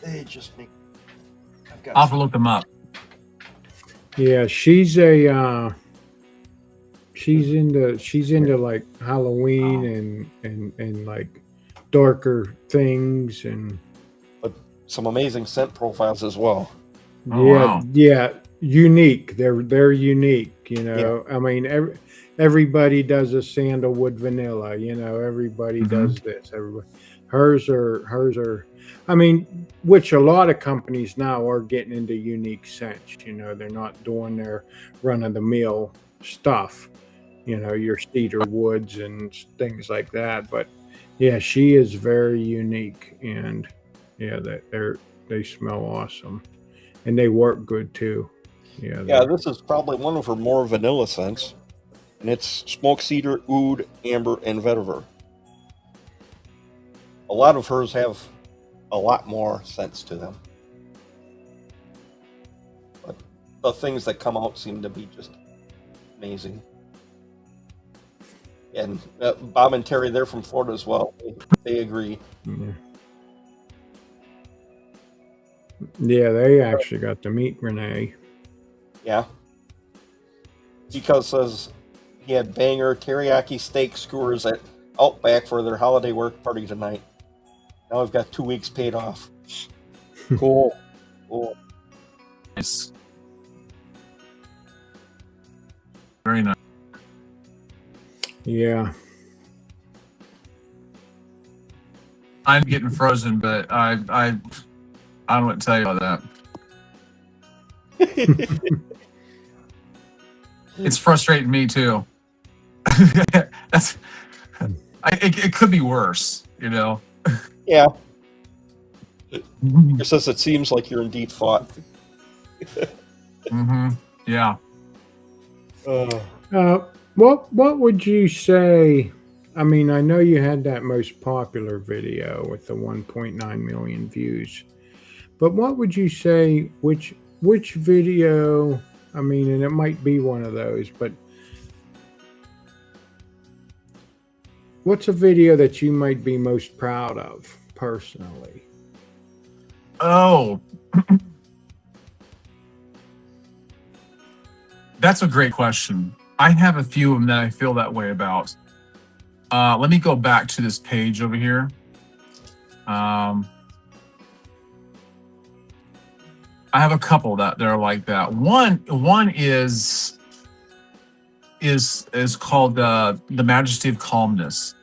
they just make. I'll have to look them up. Yeah, she's into like Halloween and like darker things, and but some amazing scent profiles as well. Yeah, unique. They're unique, you know. Yeah. I mean, everybody does a sandalwood vanilla, you know. Everybody does this. Hers are. I mean, which a lot of companies now are getting into unique scents. You know, they're not doing their run-of-the-mill stuff. You know, your cedar woods and things like that. But yeah, she is very unique, and yeah, they smell awesome. And they work good too. Yeah, this is probably one of her more vanilla scents. And it's smoke cedar, oud, amber, and vetiver. A lot of hers have a lot more scents to them. But the things that come out seem to be just amazing. And Bob and Terry, they're from Florida as well. They agree. Yeah, they actually got to meet Renee. Yeah. Because says he had banger teriyaki steak skewers at Outback for their holiday work party tonight. Now I've got 2 weeks paid off. Cool. Nice. Very nice. Yeah. I'm getting frozen, but I don't know what to tell you about that. It's frustrating me too. It could be worse, you know. Yeah. It says it seems like you're in deep thought. Yeah. What would you say? I mean, I know you had that most popular video with the 1.9 million views, but what would you say? Which video? I mean, and it might be one of those, but what's a video that you might be most proud of personally? Oh, that's a great question. I have a few of them that I feel that way about. Let me go back to this page over here. I have a couple that are like that. One is called the Majesty of Calmness,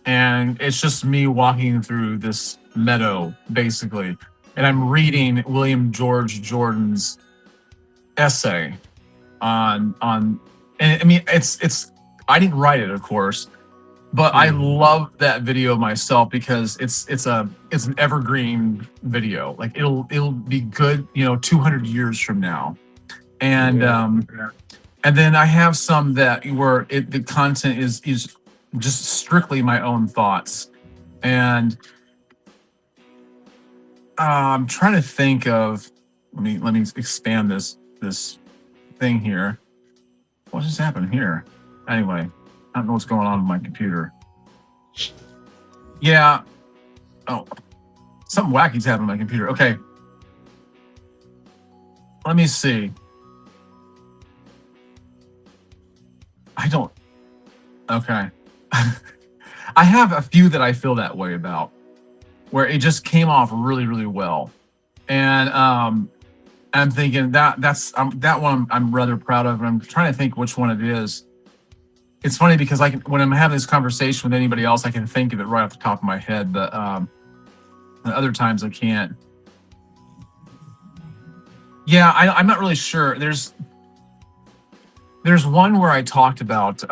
and it's just me walking through this meadow basically, and I'm reading William George Jordan's essay and I mean it's I didn't write it, of course, but I love that video myself because it's an evergreen video. Like it'll be good, 200 years from now. And and then I have some that where the content is just strictly my own thoughts. And I'm trying to think of, let me expand this thing here. What just happened here? Anyway, I don't know what's going on with my computer. Yeah. Oh, something wacky's happening with my computer. Okay. Let me see. Okay. I have a few that I feel that way about, where it just came off really, really well. And I'm thinking that's that one I'm rather proud of, and I'm trying to think which one it is. It's funny because when I'm having this conversation with anybody else, I can think of it right off the top of my head, but other times I can't. Yeah, I'm not really sure. There's one where I talked about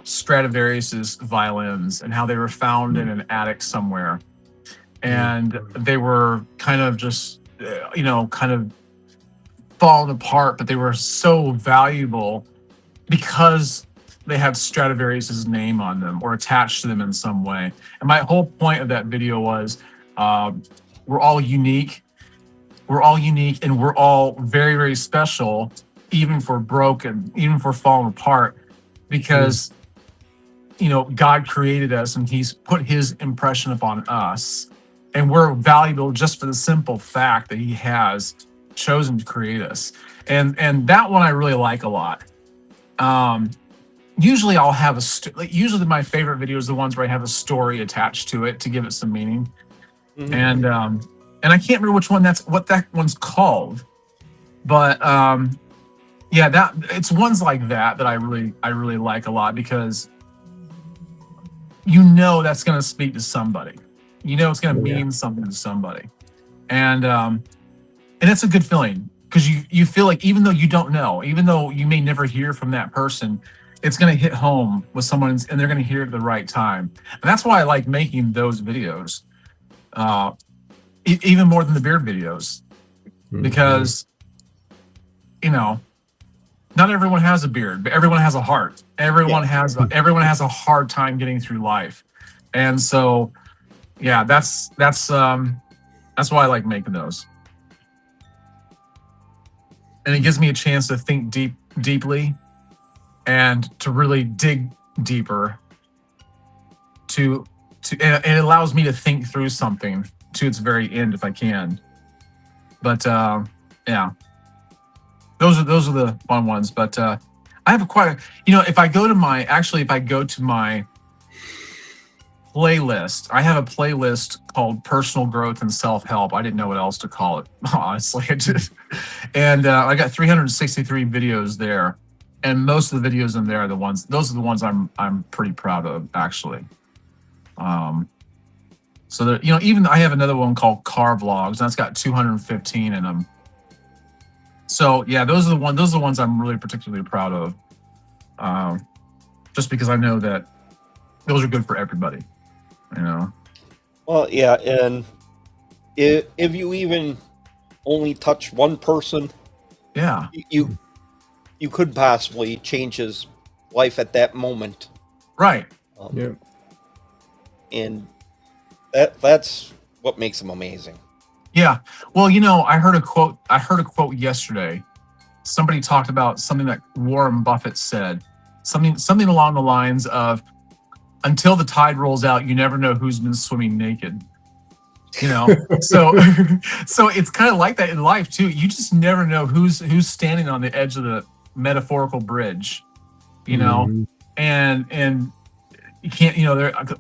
Stradivarius's violins and how they were found in an attic somewhere, and they were kind of just kind of falling apart, but they were so valuable because they had Stradivarius's name on them or attached to them in some way. And my whole point of that video was we're all unique. We're all unique, and we're all very, very special, even for broken, even for falling apart, because God created us and He's put His impression upon us, and we're valuable just for the simple fact that He has chosen to create us. And that one I really like a lot. Usually I'll have usually my favorite videos are the ones where I have a story attached to it to give it some meaning. And I can't remember what that one's called, but yeah, that it's ones like that I really like a lot, because that's going to speak to somebody. It's going to mean something to somebody, and it's a good feeling, because you feel like even though you don't know, even though you may never hear from that person, it's going to hit home with someone, and they're going to hear it at the right time. And that's why I like making those videos. Even more than the beard videos, because not everyone has a beard, but everyone has a heart. Everyone has a hard time getting through life, and so yeah, that's why I like making those, and it gives me a chance to think deeply, and to really dig deeper. And it allows me to think through something to its very end if I can. But yeah, those are the fun ones. But I have if I go to my playlist, I have a playlist called Personal Growth and Self-Help. I didn't know what else to call it, honestly. And I got 363 videos there, and most of the videos in there are the ones I'm pretty proud of, actually. So that, even I have another one called Car Vlogs, and that's got 215 in them. So yeah, those are the ones I'm really particularly proud of. Just because I know that those are good for everybody, Well, yeah, and if you even only touch one person, yeah, you could possibly change his life at that moment. Right. Yeah. And that's what makes him amazing. Yeah. Well, I heard a quote yesterday. Somebody talked about something that Warren Buffett said. Something along the lines of, until the tide rolls out, you never know who's been swimming naked. So it's kind of like that in life too. You just never know who's standing on the edge of the metaphorical bridge, and you can't,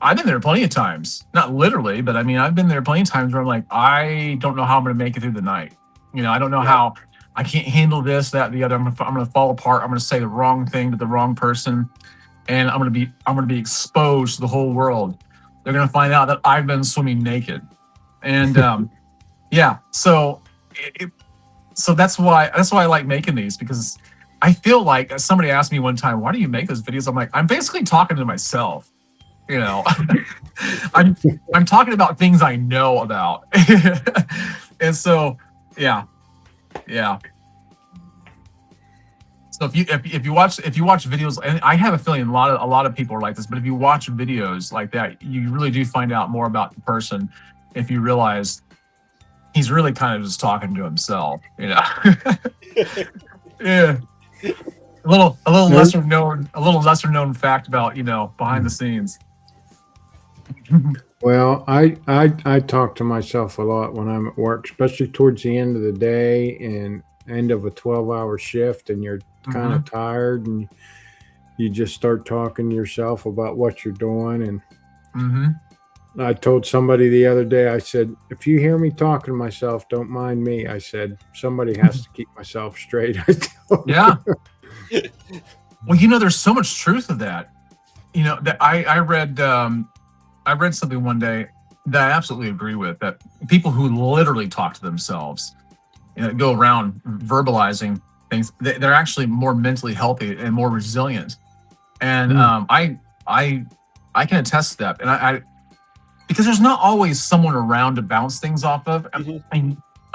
I've been there plenty of times, not literally, but I mean, I've been there plenty of times where I'm like, I don't know how I'm going to make it through the night. I don't know how. I can't handle this, that, the other. I'm going to fall apart. I'm going to say the wrong thing to the wrong person, and I'm going to be exposed to the whole world. They're going to find out that I've been swimming naked, and yeah. So So that's why I like making these, because I feel like somebody asked me one time, why do you make those videos? I'm like, I'm basically talking to myself. You know, I'm talking about things I know about. And so, yeah. So if you watch videos, and I have a feeling a lot of people are like this, but if you watch videos like that, you really do find out more about the person if you realize he's really kind of just talking to himself, you know. Yeah. A little lesser known fact about, you know, behind the scenes. Well, I talk to myself a lot when I'm at work, especially towards the end of the day and end of a 12-hour shift, and you're kind of tired, and you just start talking to yourself about what you're doing. And I told somebody the other day, I said, if you hear me talking to myself, don't mind me. I said, somebody has to keep myself straight. Yeah. Well, you know, there's so much truth to that. You know, that I read something one day that I absolutely agree with, that people who literally talk to themselves, you know, go around verbalizing things, they're actually more mentally healthy and more resilient. And I can attest to that. And I because there's not always someone around to bounce things off of.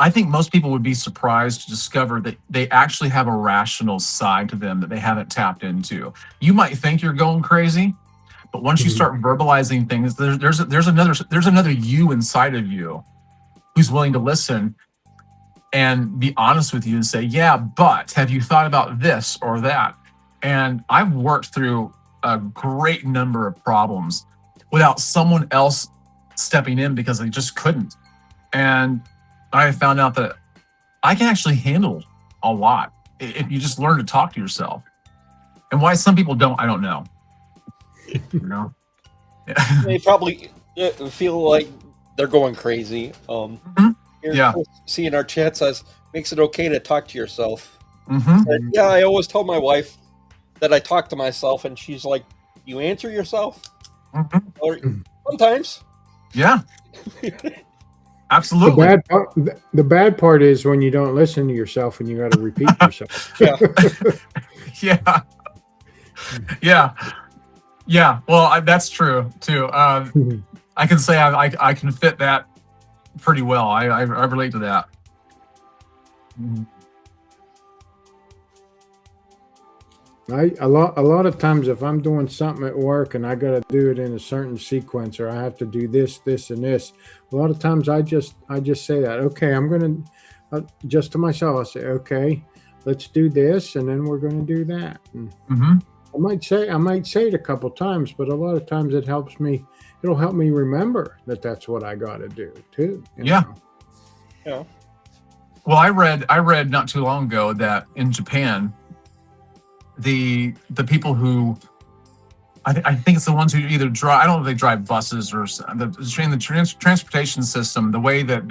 I think most people would be surprised to discover that they actually have a rational side to them that they haven't tapped into. You might think you're going crazy, but once you start verbalizing things, there's another you inside of you who's willing to listen and be honest with you and say, yeah, but have you thought about this or that? And I've worked through a great number of problems without someone else stepping in because they just couldn't. And I found out that I can actually handle a lot if you just learn to talk to yourself. And why some people don't, I don't know. You know? They probably feel like they're going crazy. Yeah. Seeing our chat says, makes it okay to talk to yourself. Mm-hmm. Yeah, I always tell my wife that I talk to myself, and she's like, you answer yourself? Mm-hmm. Or sometimes. Yeah. Absolutely. The bad part is when you don't listen to yourself and you got to repeat yourself. Yeah. Yeah. Well, that's true too. I can say I can fit that pretty well. I relate to that. A lot of times if I'm doing something at work and I got to do it in a certain sequence, or I have to do this, and this, a lot of times I just say that, okay, I'm going to, just to myself, I say, okay, let's do this, and then we're going to do that. I might say it a couple times, but a lot of times it'll help me remember that that's what I got to do too. Yeah. Yeah. Well, I read not too long ago that in Japan, the people who I think it's the ones who either drive, I don't know if they drive buses or the transportation system, the way that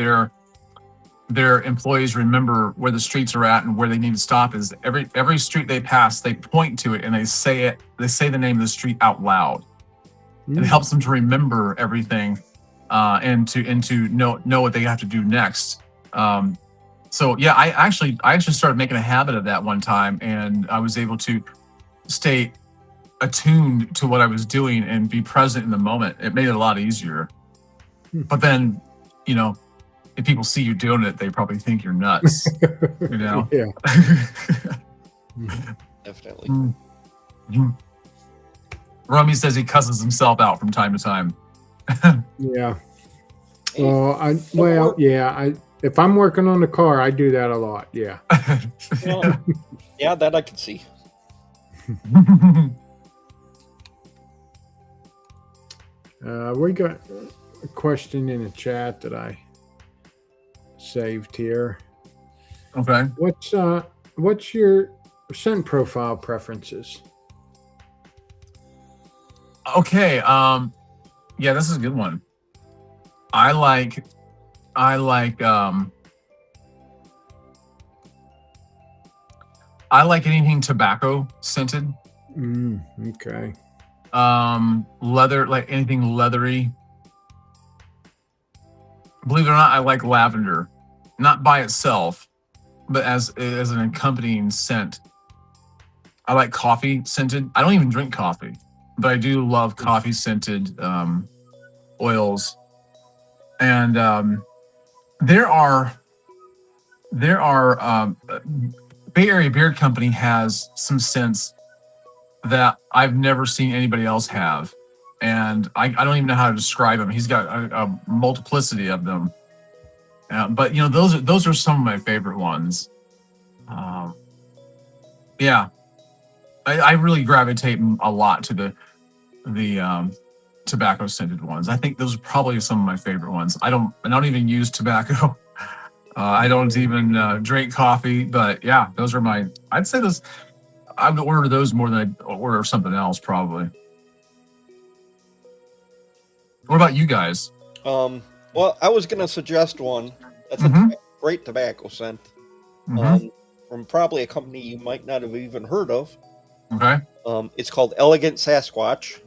their employees remember where the streets are at and where they need to stop is every street they pass, they point to it and they say the name of the street out loud. And it helps them to remember everything and to know what they have to do next. So yeah, I actually started making a habit of that one time, and I was able to stay attuned to what I was doing and be present in the moment. It made it a lot easier. But then, you know, if people see you doing it, they probably think you're nuts. You know? Yeah. Definitely. Romy says he cusses himself out from time to time. Yeah. If I'm working on the car, I do that a lot. Yeah. Yeah, that I can see. We got a question in the chat that I saved here. Okay. What's your scent profile preferences? Okay. Yeah, this is a good one. I like anything tobacco scented. Okay. Leather, like anything leathery. Believe it or not, I like lavender. Not by itself, but as an accompanying scent, I like coffee scented. I don't even drink coffee, but I do love coffee scented oils. And there are Bay Area Beard Company has some scents that I've never seen anybody else have, and I don't even know how to describe them. He's got a multiplicity of them, but you know, those are some of my favorite ones. Yeah, I really gravitate a lot to the tobacco scented ones. I think those are probably some of my favorite ones. I don't even use tobacco. I don't even drink coffee, but yeah, those are my. I'd say those. I would order those more than I'd order something else, probably. What about you guys? Well, I was gonna suggest one. That's Mhm. a great tobacco scent. Mhm. From probably a company you might not have even heard of. Okay. It's called Elegant Sasquatch,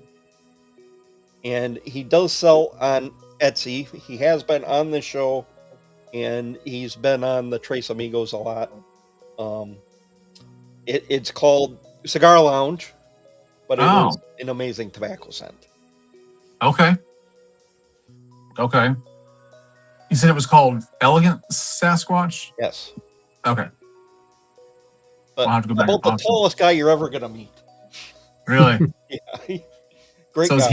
and he does sell on Etsy. He has been on the show, and he's been on the Trace Amigos a lot. It's called Cigar Lounge, but it is an amazing tobacco scent. Okay. Okay. You said it was called Elegant Sasquatch? Yes. Okay. But I'll have to go back. about the tallest guy you're ever gonna meet. Really? Yeah. Great So guy.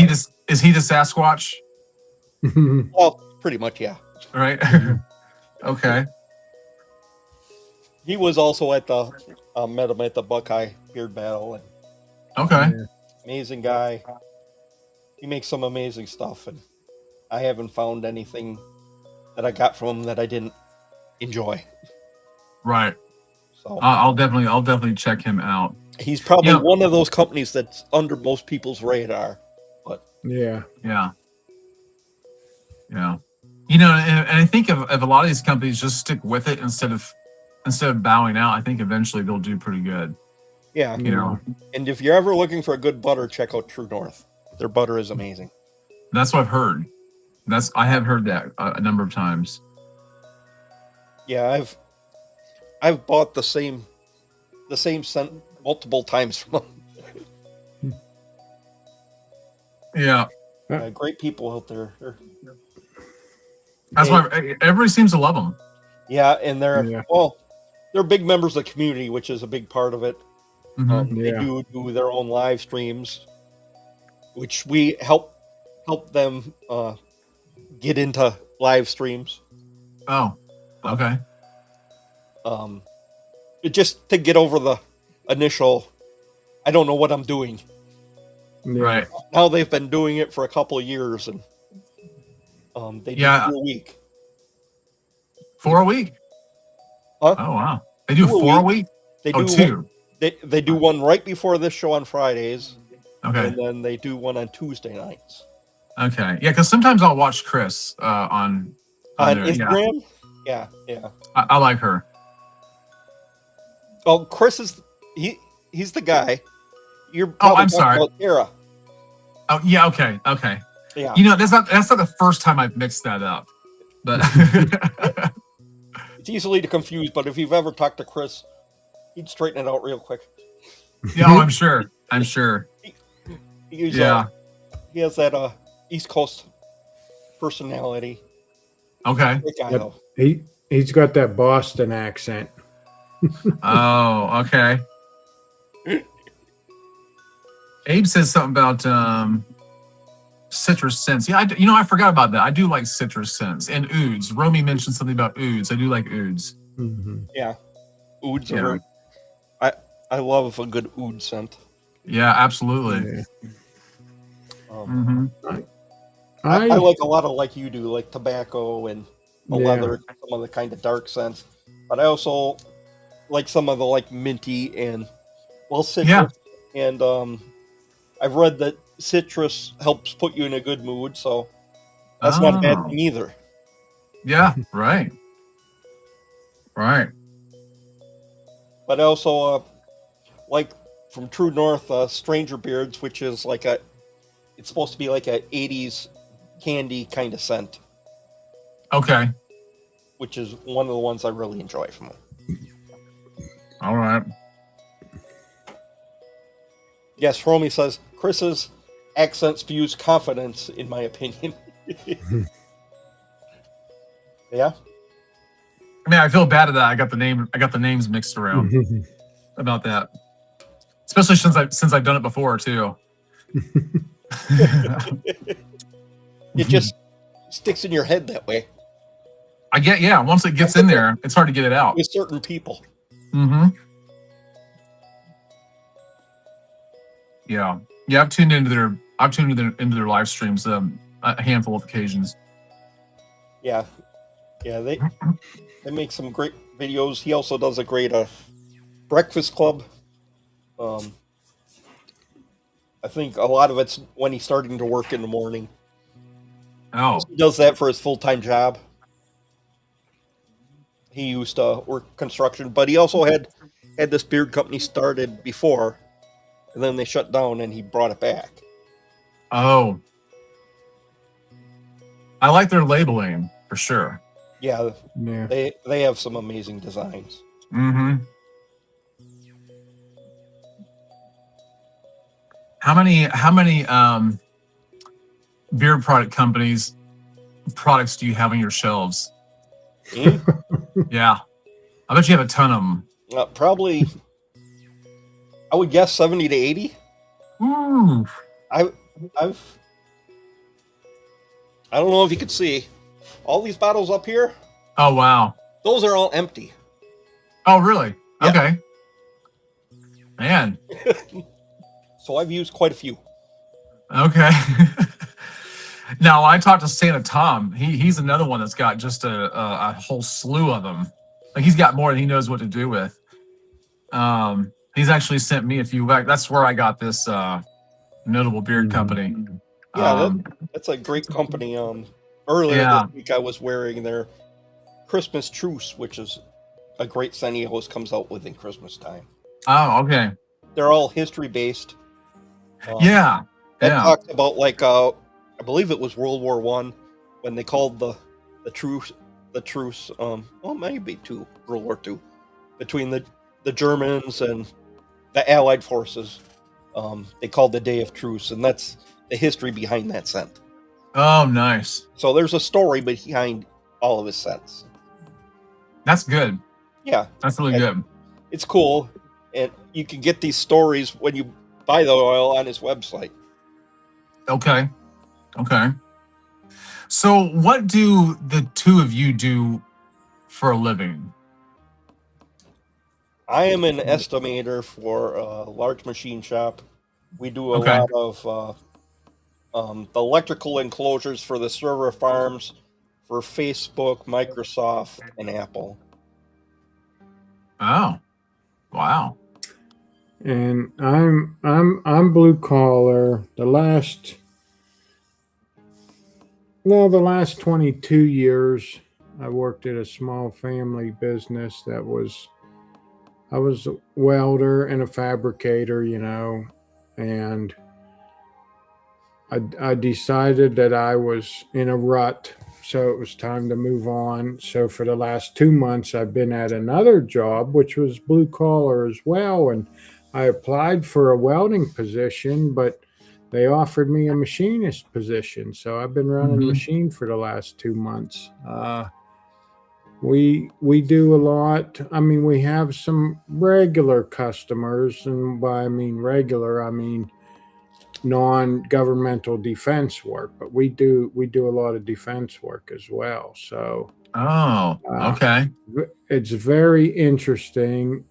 is he the Sasquatch? Well, pretty much, yeah. Right. Okay. He was also at the met him at the Buckeye Beard Battle, and Okay. amazing guy. He makes some amazing stuff, and I haven't found anything that I got from him that I didn't enjoy. Right. So I'll definitely check him out. he's probably Yeah. one of those companies that's under most people's radar. But Yeah. Yeah. Yeah. You know, and I think if a lot of these companies just stick with it instead of bowing out, I think eventually they'll do pretty good. yeah, You know, and if you're ever looking for a good butter, check out True North. Their butter is amazing. that's what I've heard. I have heard that a number of times. Yeah, I've bought the same scent multiple times from them. Yeah. Great people out there. That's why everybody seems to love them. Yeah, and they're Yeah. they're big members of the community, which is a big part of it. Mhm. They do their own live streams, which we help them get into live streams. Oh, okay. Just to get over the initial, I don't know what I'm doing. Yeah. Right. Now they've been doing it for a couple of years, and they do Yeah. 2 a week. 4 a week. Huh? Oh wow. They do 2 a 4 a week. week. They Oh, do 2. They do one right before this show on Fridays, Okay. and then they do one on Tuesday nights. Okay. Yeah, because sometimes I'll watch Chris on On there. Instagram? Yeah. I like her. Well, Chris is he's the guy. You're Oh, probably I'm talking sorry. about Tara. Oh yeah. Okay. Okay. Yeah. You know, that's not the first time I've mixed that up, but It's easily to confuse, but if you've ever talked to Chris, he'd straighten it out real quick. yeah, oh, I'm sure. I'm sure. He's, Yeah. He has that East Coast personality. Okay. Great guy, Yep. though. He's got that Boston accent. Oh, okay. Abe says something about citrus scents. Yeah, I forgot about that. I do like citrus scents and ouds. Romy mentioned something about ouds. I do like ouds. Mm-hmm. Yeah. Ouds Yeah. are I love a good oud scent. Yeah, absolutely. Yeah. Um, Hmm. I like a lot of, like you do, like tobacco and the Yeah. leather, some of the kind of dark scents. But I also like some of the like minty and citrus. Yeah. And I've read that citrus helps put you in a good mood, so that's not a bad Oh. thing either. Yeah, right. Right. But I also like from True North, Stranger Beards, which is like it's supposed to be like a 80s candy kind of scent, Okay. which is one of the ones I really enjoy from them. All right. Yes, Romy says Chris's accent spews confidence, in my opinion. Yeah. I mean, I feel bad at that. I got the names mixed around about that, especially since I've done it before too. It just sticks in your head that way Yeah. Once it gets in there, it's hard to get it out. with certain people. Mm-hmm. Yeah. Yeah. I've tuned into their live streams a handful of occasions. Yeah. Yeah, they make some great videos. He also does a great Breakfast Club. I think a lot of it's when he's starting to work in the morning. Oh. He does that for his full-time job. He used to work construction, but he also had this beard company started before, and then they shut down, and he brought it back. Oh. I like their labeling for sure. Yeah, Yeah. they have some amazing designs. Mm-hmm. How many beer product companies products do you have on your shelves? Me? Yeah, I bet you have a ton of them. Probably, I would guess 70 to 80. Ooh. I don't know if you could see all these bottles up here. Oh wow. Those are all empty. Oh really? Yeah. Okay. Man. So I've used quite a few. Okay. Now I talked to Santa Tom. He's another one that's got just a whole slew of them. Like he's got more than he knows what to do with. He's actually sent me a few back. That's where I got this notable beard company. Yeah, that's a great company. Earlier this week I was wearing their Christmas Truce, which is a great scent he always comes out with in Christmas time. Oh, okay. They're all history based. Yeah. That talked about I believe it was World War I when they called the truce. Well, maybe World War II between the Germans and the Allied forces. They called the Day of Truce, and that's the history behind that scent. Oh, nice. So there's a story behind all of his scents. That's good. Yeah, that's really good. It's cool, and you can get these stories when you buy the oil on his website. Okay. So what do the two of you do for a living? I am an estimator for a large machine shop. We do a lot of the electrical enclosures for the server farms for Facebook, Microsoft, and Apple. Oh, wow. And I'm blue collar. The last 22 years I worked at a small family business I was a welder and a fabricator, and I decided that I was in a rut, so it was time to move on. So for the last 2 months, I've been at another job, which was blue collar as well, and I applied for a welding position, but they offered me a machinist position. So I've been running a machine for the last 2 months. We do a lot. I mean, we have some regular customers, and by I mean regular, I mean non-governmental defense work, but we do a lot of defense work as well. So okay. It's very interesting.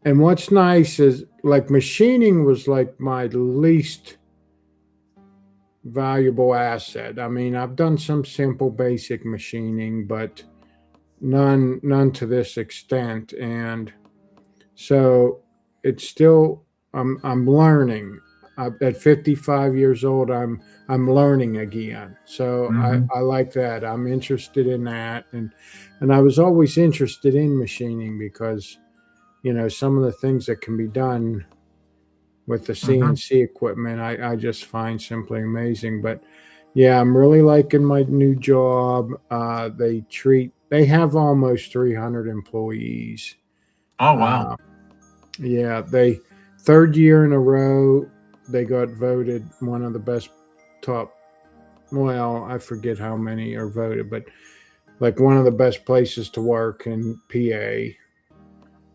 And what's nice is like machining was like my least valuable asset. I mean, I've done some simple basic machining, but none to this extent. And so it's still I'm learning. At 55 years old, I'm learning again. So I like that. I'm interested in that, and I was always interested in machining because some of the things that can be done with the CNC equipment, I just find simply amazing. But yeah, I'm really liking my new job. They treat they have almost 300 employees. Oh wow. Yeah, they third year in a row they got voted one of the best top. Well, I forget how many are voted, but like one of the best places to work in PA.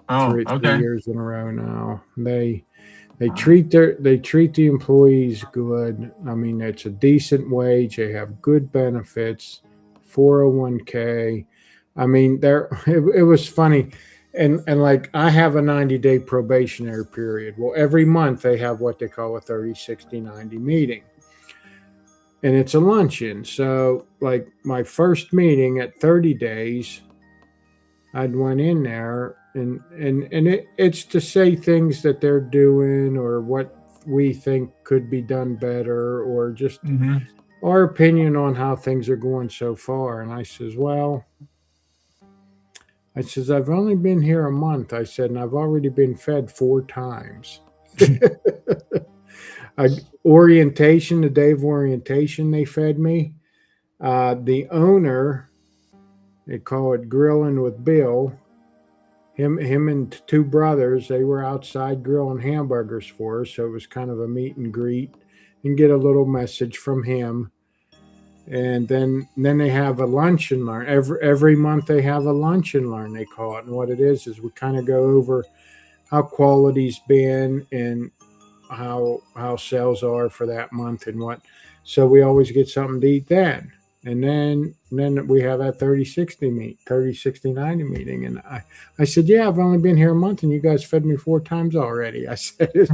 Oh, Three okay. years in a row now. They treat the employees good. I mean, it's a decent wage. They have good benefits, 401k. I mean, it was funny. And like I have a 90-day probationary period. Well, every month they have what they call a 30, 60, 90 meeting. And it's a luncheon. So like my first meeting at 30 days, I'd went in there and it's to say things that they're doing or what we think could be done better or just our opinion on how things are going so far. And I says, well, I've only been here a month. I said, and I've already been fed 4 times. Orientation, the day of orientation, they fed me. The owner, they call it Grilling with Bill. Him and 2 brothers, they were outside grilling hamburgers for us. So it was kind of a meet and greet and get a little message from him. And then they have a lunch and learn. Every month they have a lunch and learn, they call it. And what it is we kind of go over how quality's been and how sales are for that month and what. So we always get something to eat then. And then we have that 30, 60, 90 meeting. And I said, yeah, I've only been here a month and you guys fed me 4 times already. I said,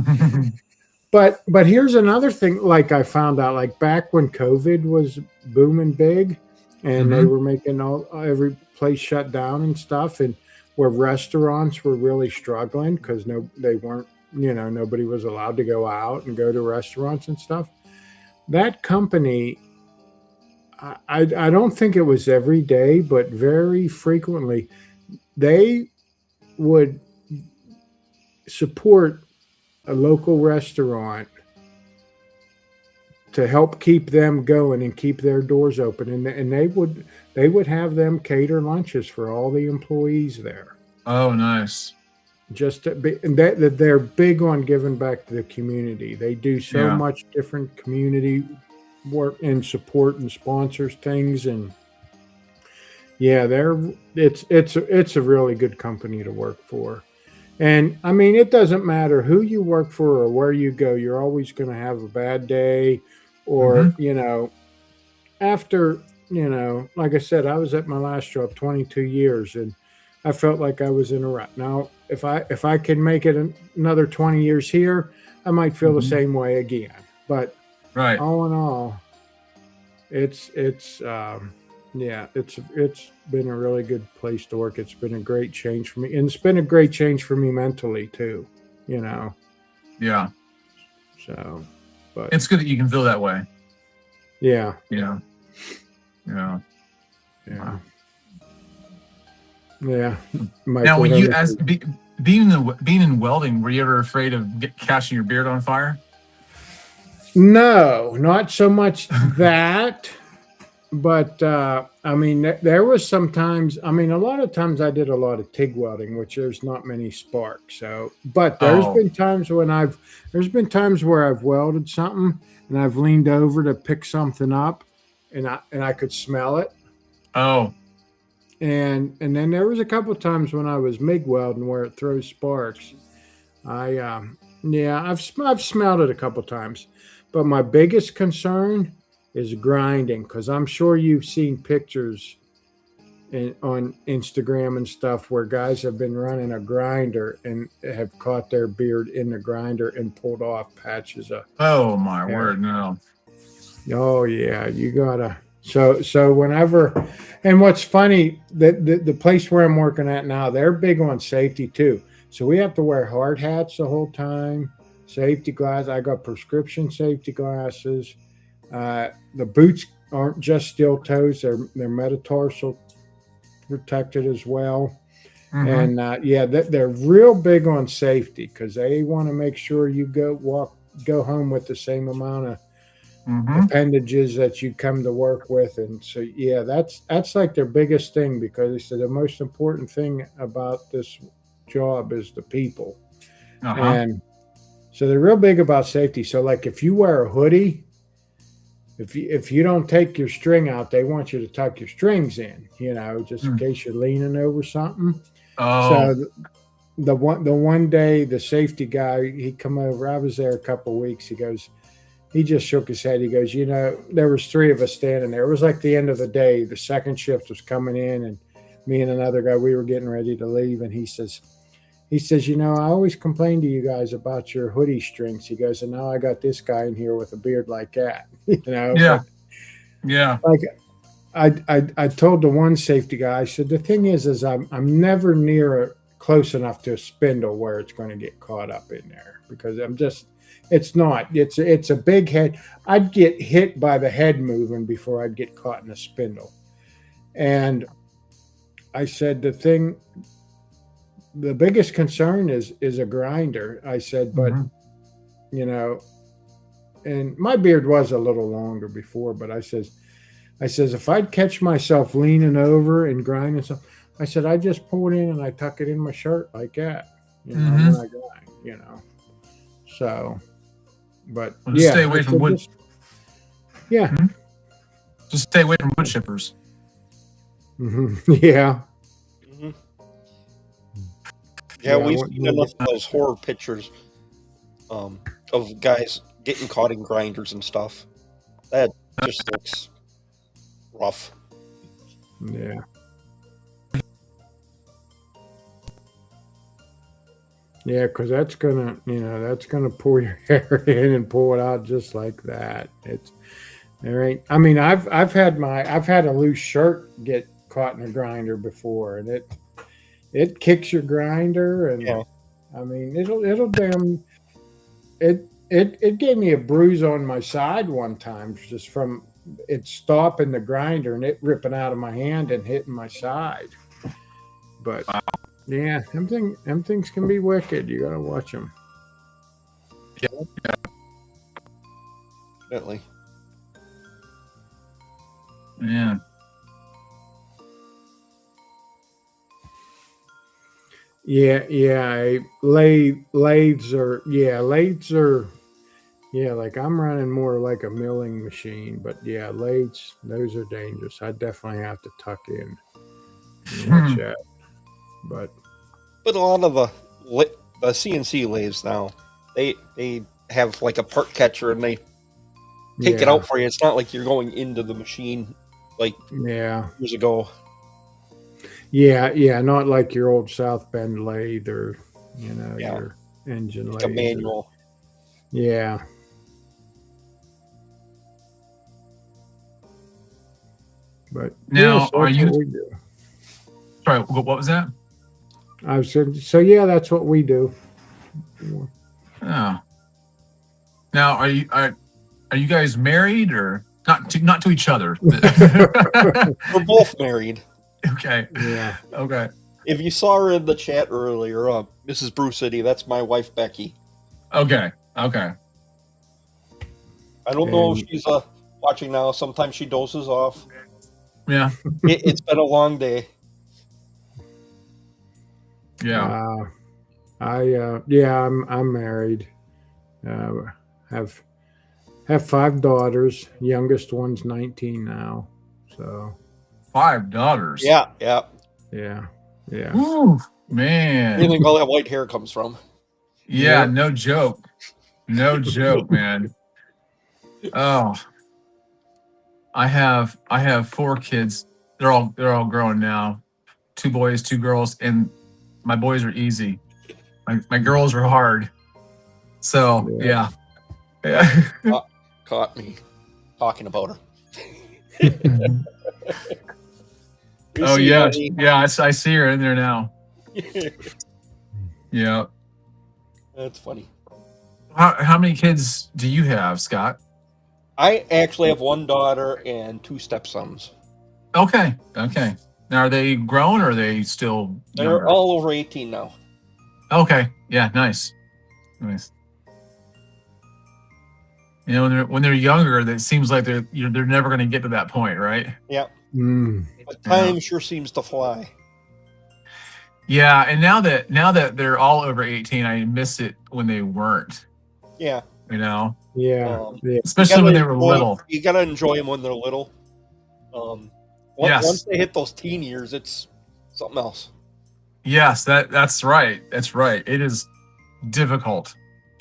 but here's another thing. Like I found out, like back when COVID was booming big and they were making every place shut down and stuff. And where restaurants were really struggling because they weren't, nobody was allowed to go out and go to restaurants and stuff. That company, I don't think it was every day, but very frequently, they would support a local restaurant to help keep them going and keep their doors open. And they would have them cater lunches for all the employees there. Oh, nice. Just to be, and they're big on giving back to the community. They do so much different community work and support and sponsors things, and it's a really good company to work for. And I mean, it doesn't matter who you work for or where you go, you're always going to have a bad day or after, like I said, I was at my last job 22 years and I felt like I was in a rut. Now, if I can make it another 20 years here, I might feel the same way again. But all in all, it's been a really good place to work. It's been a great change for me, and it's been a great change for me mentally too. Yeah. So, but it's good that you can feel that way. Yeah. Yeah. Now, when you being in welding, were you ever afraid of catching your beard on fire? No, not so much that, but I mean, there was sometimes. I mean, a lot of times I did a lot of TIG welding, which there's not many sparks. So, but there's been times where I've welded something and I've leaned over to pick something up, and I could smell it. Oh. And then there was a couple of times when I was MIG welding where it throws sparks. I've smelled it a couple of times, but my biggest concern is grinding, because I'm sure you've seen pictures on Instagram and stuff where guys have been running a grinder and have caught their beard in the grinder and pulled off patches of. Oh my word, no. Oh yeah, you gotta. So whenever, and what's funny, the place where I'm working at now, they're big on safety too. So we have to wear hard hats the whole time, safety glasses. I got prescription safety glasses. The boots aren't just steel toes; they're metatarsal protected as well. And they're real big on safety because they want to make sure you go home with the same amount of appendages that you come to work with. And so, yeah, that's like their biggest thing, because they said the most important thing about this job is the people. And so they're real big about safety. So like if you wear a hoodie, if you don't take your string out, they want you to tuck your strings in, just in case you're leaning over something. So the one day, the safety guy, he come over, I was there a couple of weeks. He just shook his head. He goes, there was 3 of us standing there. It was like the end of the day. The second shift was coming in, and me and another guy, we were getting ready to leave. And he says, I always complain to you guys about your hoodie strings. He goes, and now I got this guy in here with a beard like that. Yeah. Yeah. Like I told the one safety guy, I said, the thing is I'm never close enough to a spindle where it's going to get caught up in there, because it's a big head. I'd get hit by the head moving before I'd get caught in a spindle. And I said, the biggest concern is a grinder. I said, but and my beard was a little longer before, but I says, if I'd catch myself leaning over and grinding something, I said, I just pull it in and I tuck it in my shirt like that, when I grind, So, but just stay away from wood. Just stay away from wood chippers. Yeah. Yeah, we've seen enough of those horror pictures of guys getting caught in grinders and stuff. That just looks rough. Yeah. Yeah, because that's gonna pull your hair in and pull it out just like that. I've had a loose shirt get caught in a grinder before, and it kicks your grinder, and it'll damn it gave me a bruise on my side one time just from it stopping the grinder and it ripping out of my hand and hitting my side. But yeah, them things can be wicked. You gotta watch them. Yeah. Definitely. Yeah. Yeah. Lathes are like I'm running more like a milling machine, but yeah, lathes, those are dangerous. I definitely have to tuck in and watch that. But a lot of the CNC lathes now, they have like a part catcher and they take it out for you. It's not like you're going into the machine like years ago. Yeah, not like your old South Bend lathe or your engine lathe. Like a manual. Yeah. But now, are you? Sorry, what was that? I said, so yeah, that's what we do. Oh. Now, are you guys married or not to each other? We're both married. Okay. Yeah. Okay. If you saw her in the chat earlier, Mrs. Bruce City, that's my wife Becky. Okay. I don't know if she's watching now. Sometimes she dozes off. Yeah. It's been a long day. Yeah. I'm married. Have 5 daughters. Youngest one's 19 now. So 5 daughters. Yeah. Ooh, man. Where do you think all that white hair comes from? Yeah, no joke. No joke, man. Oh. I have 4 kids. They're all grown now. 2 boys, 2 girls, and my boys are easy. My girls are hard. So yeah. Caught me talking about her. Oh yeah, I see her in there now. Yeah. That's funny. How many kids do you have, Scott? I actually have 1 daughter and 2 stepsons. Okay. Now, are they grown or are they still They're younger? all over 18 now. Okay. Yeah. Nice. You know, when they're younger, it seems like they're never going to get to that point, right? Yeah. Mm. But time sure seems to fly. Yeah, and now that they're all over 18, I miss it when they weren't. Yeah. You know. Yeah. Yeah. Especially when they were little. You gotta enjoy them when they're little. Yes. Once they hit those teen years, it's something else. Yes, that's right. That's right. It is difficult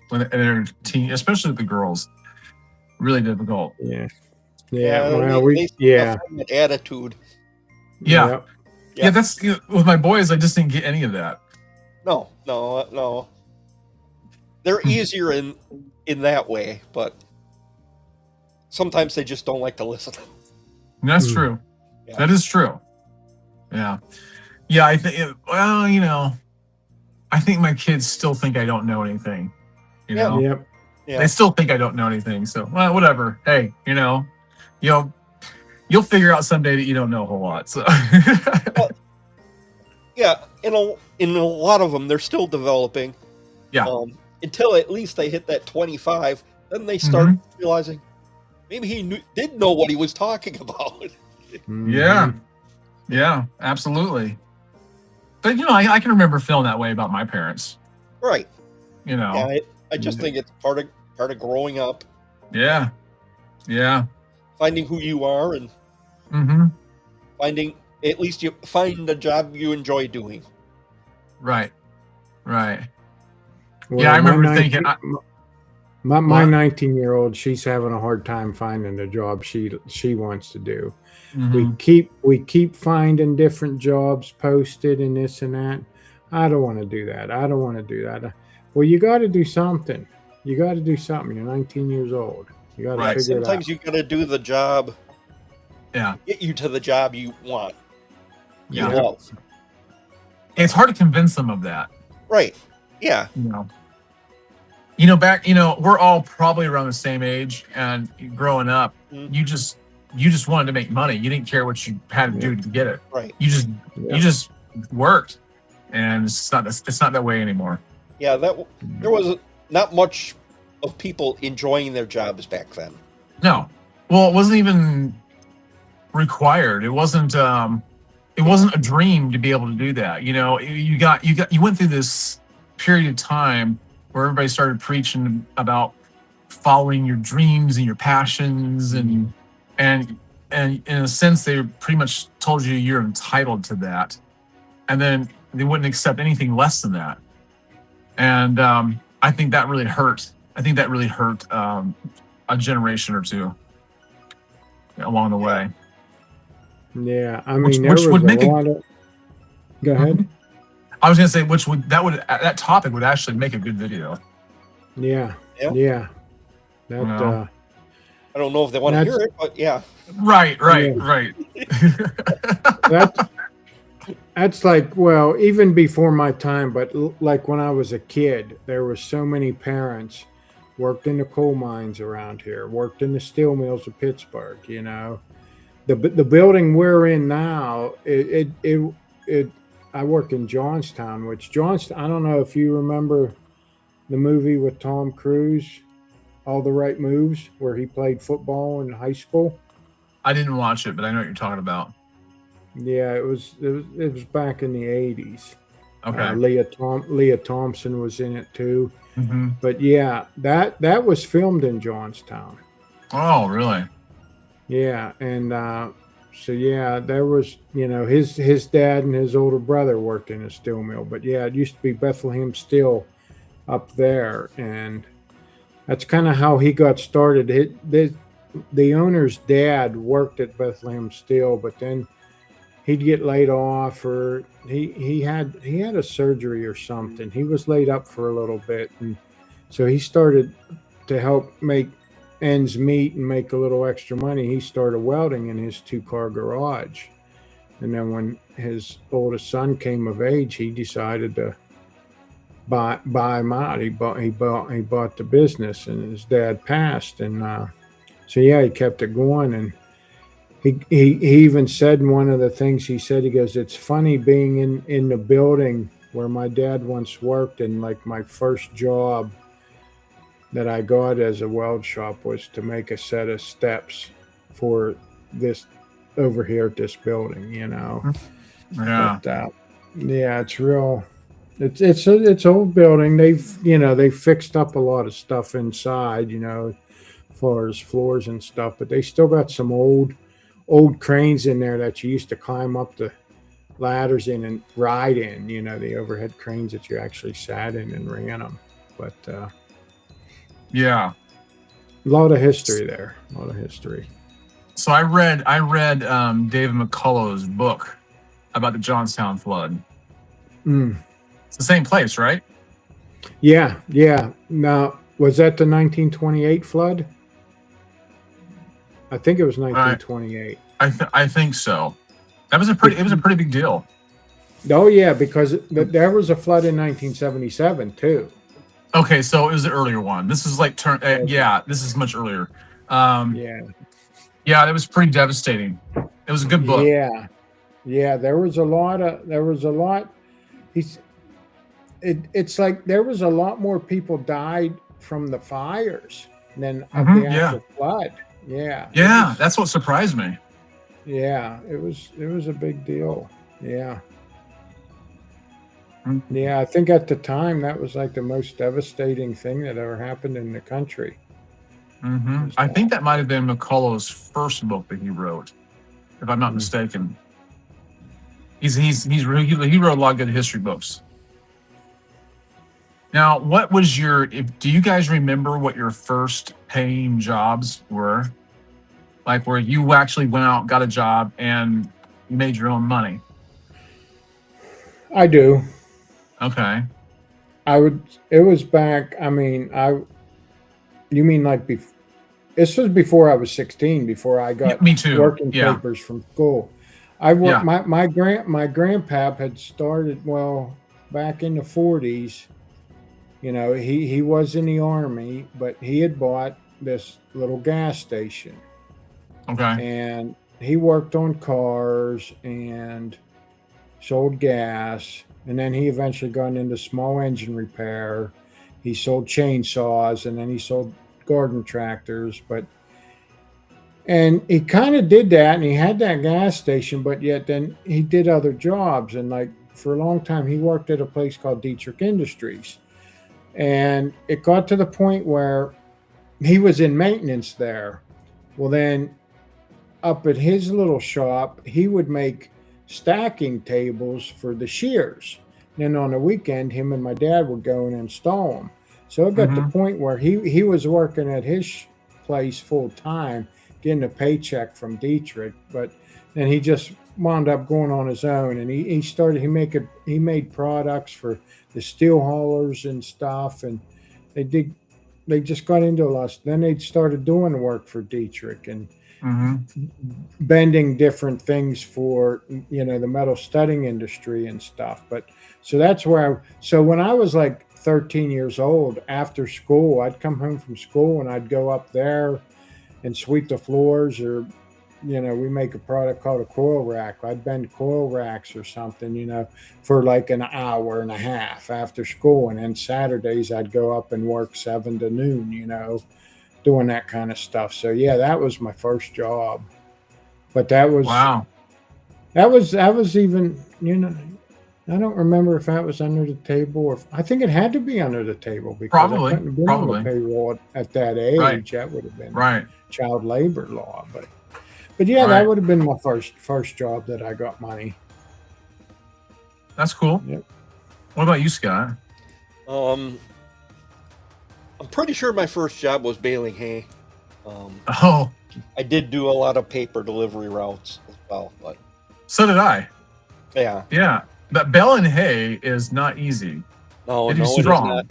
when they're teen, especially with the girls. Really difficult. Yeah. Yeah. Well, they that attitude. Yeah. Yep. Yeah, that's with my boys. I just didn't get any of that. No. They're easier in that way, but sometimes they just don't like to listen. That's true. Yeah. That is true. Yeah. Yeah, I think. Well, you know, I think my kids still think I don't know anything. You know. Yep. Yeah. They still think I don't know anything. So, well, whatever. Hey, you'll figure out someday that you don't know a whole lot. So. Well, yeah, in a lot of them, they're still developing. Yeah. Until at least they hit that 25, then they start realizing maybe he did know what he was talking about. Yeah. Yeah, absolutely. But I can remember feeling that way about my parents. Right. You know. Yeah, I just think it's part of growing up. Yeah. Yeah. Finding who you are and finding at least you find a job you enjoy doing. Right. Right. Well, yeah, I remember thinking. My 19-year-old, she's having a hard time finding the job she wants to do. We keep finding different jobs posted and this and that. I don't want to do that. I don't want to do that. Well, you got to do something. You got to do something. You're 19 years old. You got to figure it out. Sometimes you got to do the job. Yeah. Get you to the job you want. Yeah. You love. It's hard to convince them of that. Right. Yeah. We're all probably around the same age, and growing up, you just wanted to make money. You didn't care what you had to do to get it. Right. You just worked, and it's not that way anymore. Yeah, there was not much of people enjoying their jobs back then. No. Well, it wasn't even required. It wasn't a dream to be able to do that. You went through this period of time where everybody started preaching about following your dreams and your passions, and in a sense they pretty much told you you're entitled to that, and then they wouldn't accept anything less than that. And I think that really hurt. I think that really hurt a generation or two along the way. Yeah, I mean, which would make Go ahead. I was going to say, that topic would actually make a good video. Yeah. I don't know if they want to hear it, but yeah. Right. That's like, well, even before my time, but like when I was a kid, there were so many parents worked in the coal mines around here, worked in the steel mills of Pittsburgh. The building we're in now, I work in Johnstown, I don't know if you remember the movie with Tom Cruise, All the Right Moves, where he played football in high school. I didn't watch it, but I know what you're talking about. Yeah, it was back in the 80s. Okay. Leah Thompson was in it too. But yeah, that was filmed in Johnstown. Oh, really? Yeah, and so yeah, there was, his dad and his older brother worked in a steel mill. But yeah, it used to be Bethlehem Steel up there, and that's kind of how he got started. The owner's dad worked at Bethlehem Steel, but then he'd get laid off, or he had a surgery or something. He was laid up for a little bit, and so he started to help make ends meet and make a little extra money. He started welding in his 2-car garage, and then when his oldest son came of age, he decided to buy him out. He bought the business, and his dad passed, and so yeah, he kept it going. And he even said in one of the things he said, he goes, "It's funny being in the building where my dad once worked, and like my first job, that I got as a weld shop was to make a set of steps for this over here at this building, you know. Yeah. But, yeah, it's real. It's old building. They've fixed up a lot of stuff inside, you know, as far as floors and stuff. But they still got some old cranes in there that you used to climb up the ladders in and ride in. You know, the overhead cranes that you actually sat in and ran them. But Yeah. a lot of history there. A lot of history. So I read David McCullough's book about the Johnstown flood. Mm. It's the same place, right? Yeah. Now, was that the 1928 flood? I think it was 1928. I think so. It was a pretty big deal. Oh yeah, because there was a flood in 1977 too. Okay, so it was the earlier one. This is like this is much earlier. Yeah, that was pretty devastating. It was a good book. Yeah, there was a lot. It's like there was a lot more people died from the fires than of the actual flood. Yeah, that's what surprised me. Yeah, it was a big deal. Yeah. Yeah, I think at the time that was like the most devastating thing that ever happened in the country. Mm-hmm. I think that might have been McCullough's first book that he wrote, if I'm not mistaken. He wrote a lot of good history books. Now, do you guys remember what your first paying jobs were? Like where you actually went out, got a job, and you made your own money? I do. Okay. It was back, you mean like this was before I was 16, before I got me too. Working papers from school. I worked, my grandpap had started, back in the 40s, you know, he was in the Army, but he had bought this little gas station. Okay. And he worked on cars and sold gas. And then he eventually got into small engine repair. He sold chainsaws, and then he sold garden tractors. And he kind of did that, and he had that gas station, but yet then he did other jobs. And like for a long time, he worked at a place called Dietrich Industries. And it got to the point where he was in maintenance there. Well, then up at his little shop, he would make stacking tables for the shears. Then on the weekend, him and my dad would go and install them. So it got to the point where he was working at his place full time, getting a paycheck from Dietrich, but then he just wound up going on his own, and he made products for the steel haulers and stuff, and they just got into a lot. Then they started doing work for Dietrich and bending different things for, you know, the metal studding industry and stuff. But so that's where so when I was like 13 years old, after school, I'd come home from school and I'd go up there and sweep the floors, or, you know, we make a product called a coil rack. I'd bend coil racks or something, you know, for like an hour and a half after school. And then Saturdays I'd go up and work 7 to noon, you know, doing that kind of stuff. So yeah, that was my first job. But that was that was even, you know, I don't remember if that was under the table, or I think it had to be under the table, because I couldn't have been on the payroll at that age. Right. That would have been right. child labor law. But yeah, that would have been my first job that I got money. That's cool. Yep. What about you, Scott? I'm pretty sure my first job was baling hay. I did do a lot of paper delivery routes as well, but so did I. Yeah. But baling hay is not easy. No, it is strong. It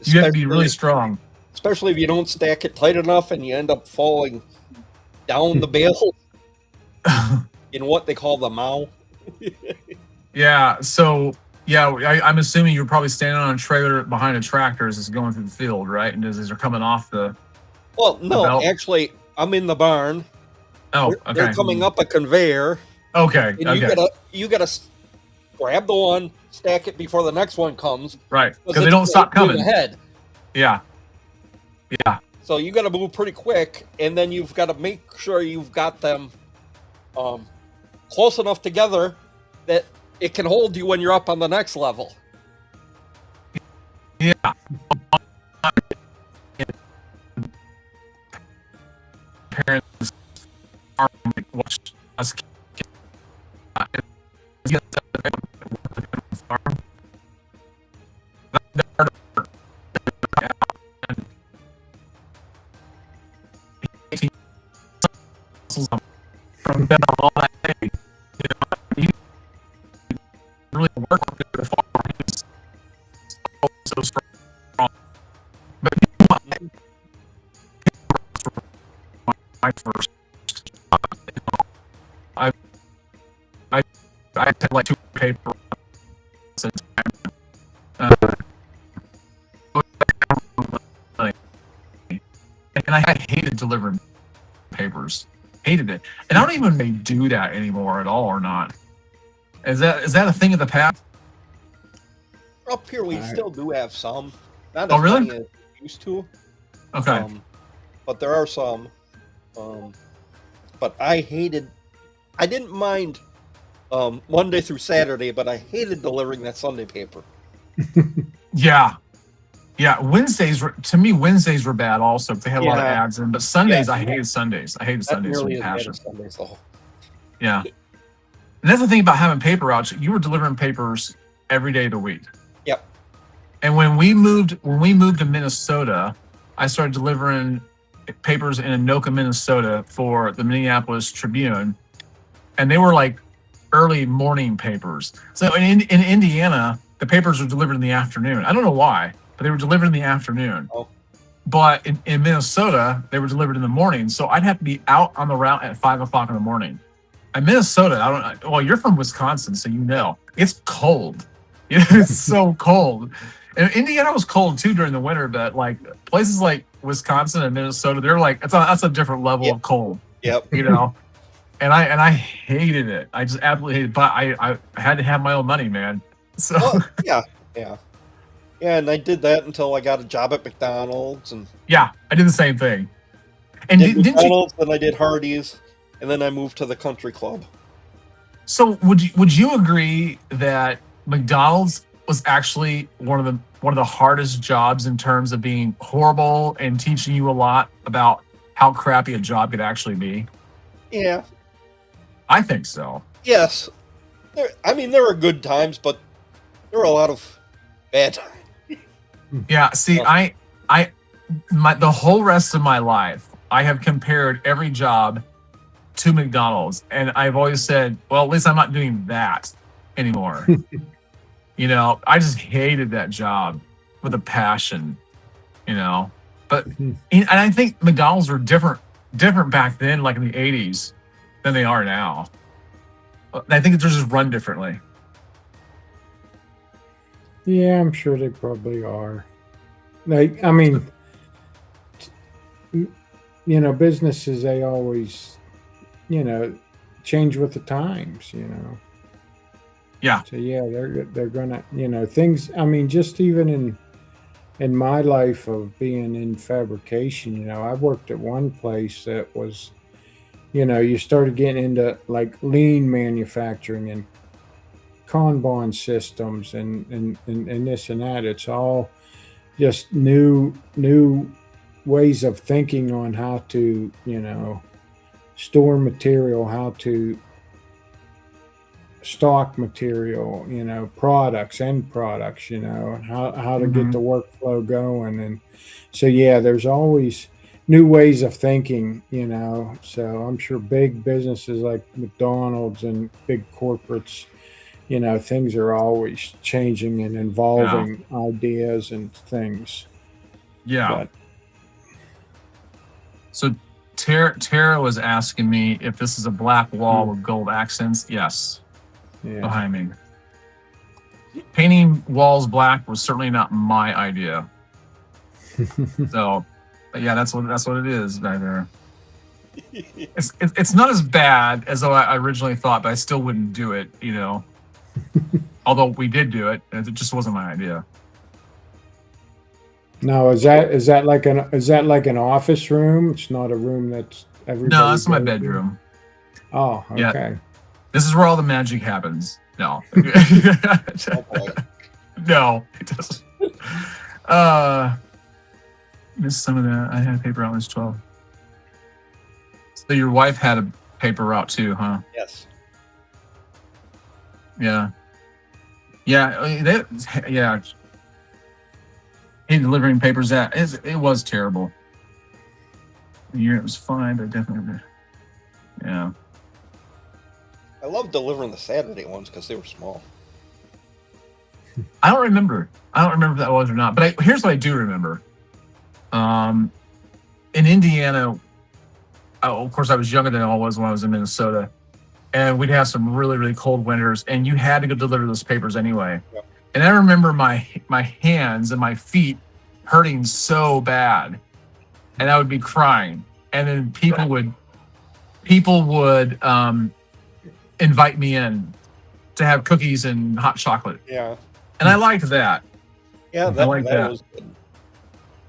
is not. You have to be really strong. Especially if you don't stack it tight enough and you end up falling down the bale in what they call the mow. Yeah. So I'm assuming you're probably standing on a trailer behind a tractor as it's going through the field, right? And as they're coming off the. Well, no, actually, I'm in the barn. Oh, okay. They're coming up a conveyor. Okay. And you gotta grab the one, stack it before the next one comes. Right. Because they don't stop coming. Ahead. Yeah. Yeah. So you got to move pretty quick, and then you've got to make sure you've got them close enough together that it can hold you when you're up on the next level. Yeah. Parents watch us. From them all that day, you really work with the farm. He's so strong. But my first, I had like 2 papers at a time. And I hated delivering papers. Hated it. And I don't even may do that anymore at all or not. Is that a thing of the past? Up here, we still do have some. Not Oh, as really? many as we used to. Okay. But there are some. But I didn't mind Monday through Saturday, but I hated delivering that Sunday paper. Yeah. Yeah, Wednesdays were bad also. They had a lot of ads in, but Sundays, I hated Sundays. I hated Sundays with passion. Sundays, though. Yeah. And that's the thing about having paper routes. You were delivering papers every day of the week. Yep. And when we moved to Minnesota, I started delivering papers in Anoka, Minnesota for the Minneapolis Tribune. And they were like early morning papers. So in Indiana, the papers were delivered in the afternoon. I don't know why, but they were delivered in the afternoon. Oh. But in Minnesota, they were delivered in the morning. So I'd have to be out on the route at 5 o'clock in the morning. In Minnesota, well, you're from Wisconsin, so you know. It's cold. It's so cold. And Indiana was cold too during the winter, but like places like Wisconsin and Minnesota, they're like, that's a different level of cold. Yep. You know? And I hated it. I just absolutely hated it. But I had to have my own money, man. So yeah. Yeah, and I did that until I got a job at McDonald's, and yeah, I did the same thing. And did didn't you? McDonald's, then I did Hardee's, and then I moved to the country club. So would you agree that McDonald's was actually one of the hardest jobs in terms of being horrible and teaching you a lot about how crappy a job could actually be? Yeah. I think so. Yes. There were good times, but there were a lot of bad times. Yeah, see, the whole rest of my life, I have compared every job to McDonald's, and I've always said, well, at least I'm not doing that anymore. You know, I just hated that job with a passion, you know. But and I think McDonald's were different back then, like in the 80s, than they are now. I think they're just run differently. Yeah, I'm sure they probably are. Like, I mean, you know, businesses, they always, you know, change with the times, you know. Yeah. So yeah, they're gonna, you know, things. I mean, just even in my life of being in fabrication, you know, I worked at one place that was, you know, you started getting into like lean manufacturing and Kanban systems and this and that. It's all just new ways of thinking on how to, you know, store material, how to stock material, you know, end products, you know, and how to get the workflow going. And so, yeah, there's always new ways of thinking, you know. So I'm sure big businesses like McDonald's and big corporates, you know, things are always changing and evolving ideas and things. Yeah. But, so Tara was asking me if this is a black wall with gold accents. Yes. yeah. Behind me. Painting walls black was certainly not my idea. So, but yeah, that's what it is back there. It's not as bad as though I originally thought, but I still wouldn't do it, you know. Although we did do it, it just wasn't my idea. No, is that like an office room? It's not a room that's everybody. No, that's my goes to? bedroom. Oh, Yeah. okay. This is where all the magic happens. No. Oh, boy. No, it doesn't. Missed some of that. I had a paper route when I was 12. So your wife had a paper route too, huh? Yes. Yeah. Yeah. Yeah. Hey, delivering papers it was terrible. The year it was fine, but definitely. Yeah. I love delivering the Saturday ones because they were small. I don't remember if that was or not. But here's what I do remember. In Indiana, of course, I was younger than I was when I was in Minnesota, and we'd have some really, really cold winters, and you had to go deliver those papers anyway. Yep. And I remember my hands and my feet hurting so bad, and I would be crying. And then people would invite me in to have cookies and hot chocolate. Yeah. And I liked that. Yeah, I that like that. was good.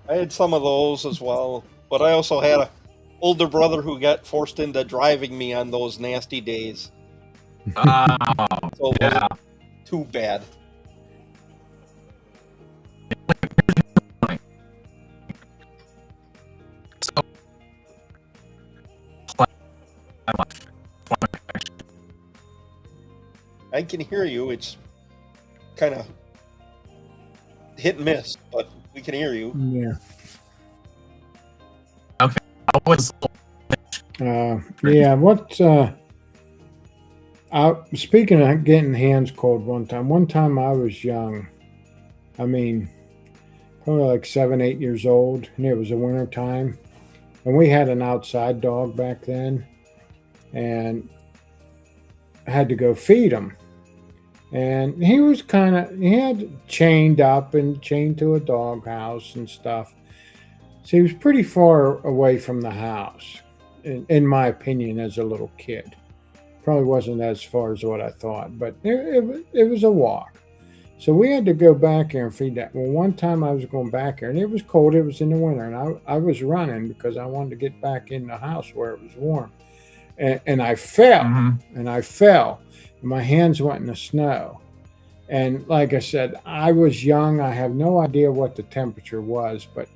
I had some of those as well, but I also had a older brother who got forced into driving me on those nasty days. So it wasn't too bad. I can hear you. It's kind of hit and miss, but we can hear you. Yeah. Okay. Yeah. Speaking of getting hands cold one time I was young. I mean, probably like 7, 8 years old, and it was a winter time. And we had an outside dog back then, and I had to go feed him. And he was he had chained up and chained to a doghouse and stuff. So he was pretty far away from the house, in my opinion, as a little kid. Probably wasn't as far as what I thought, but it was a walk. So we had to go back there and feed that. Well, one time I was going back there, and it was cold. It was in the winter, and I was running because I wanted to get back in the house where it was warm. And I fell, and my hands went in the snow. And like I said, I was young. I have no idea what the temperature was, but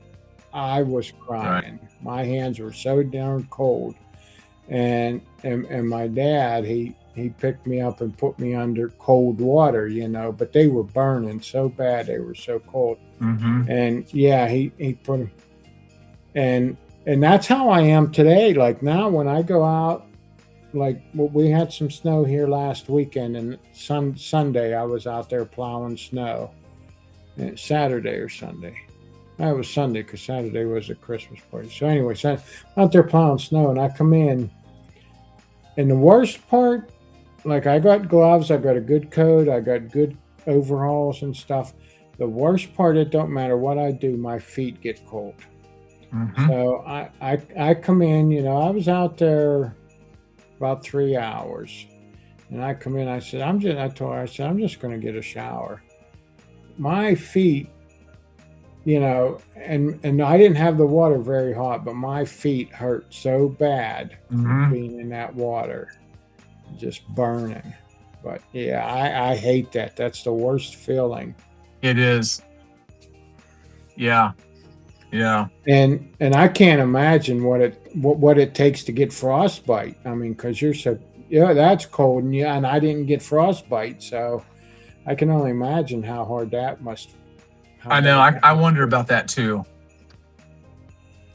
I was crying. Right. My hands were so darn cold. And my dad, he picked me up and put me under cold water, but they were burning so bad. They were so cold. And yeah, he put them. And that's how I am today. Like now when I go out, like we had some snow here last weekend, and Sunday I was out there plowing snow. Saturday or Sunday. That was Sunday because Saturday was a Christmas party. So anyway, so I'm out there plowing snow, and I come in. And the worst part, like I got gloves, I got a good coat, I got good overalls and stuff. The worst part, it don't matter what I do, my feet get cold. So I come in, I was out there about 3 hours, and I come in. I said, I told her, I'm just going to get a shower. My feet, and I didn't have the water very hot, but my feet hurt so bad from being in that water, just burning. But yeah, I hate that. That's the worst feeling. It is. Yeah. Yeah. And I can't imagine what it takes to get frostbite. I mean, because you're so, that's cold, and I didn't get frostbite, so I can only imagine how hard that must. I know. I wonder about that too.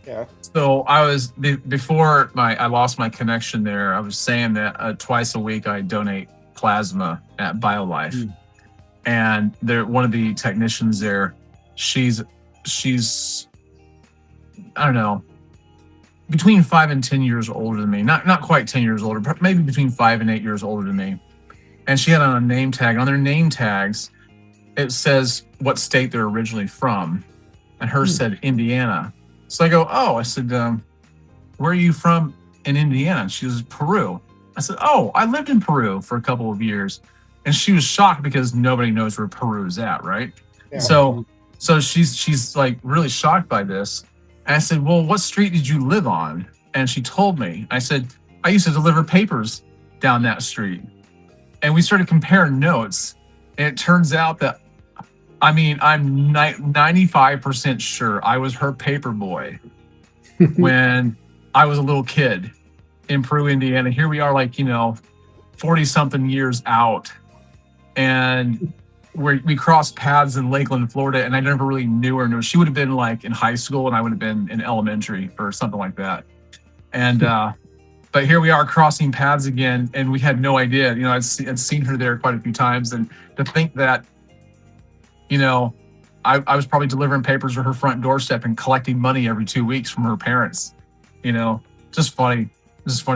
Yeah. So I was before I lost my connection there. I was saying that twice a week I donate plasma at BioLife, and one of the technicians there, she's I don't know, between 5 and 10 years older than me. Not quite 10 years older, but maybe between 5 and 8 years older than me. And she had on a name tag. On their name tags, it says what state they're originally from, and hers said Indiana. So I go, oh, I said, where are you from in Indiana? And she goes, Peru. I said, oh, I lived in Peru for a couple of years. And she was shocked because nobody knows where Peru is at, right? Yeah. So So she's like really shocked by this. And I said, well, what street did you live on? And she told me. I said, I used to deliver papers down that street. And we started comparing notes. And it turns out that, I mean, I'm 95% sure I was her paper boy when I was a little kid in Peru, Indiana. Here we are, like, 40 something years out. And we crossed paths in Lakeland, Florida, and I never really knew her. No, she would have been like in high school, and I would have been in elementary or something like that. And but here we are crossing paths again, and we had no idea. I'd seen her there quite a few times, and to think that, I was probably delivering papers to her front doorstep and collecting money every 2 weeks from her parents. Just funny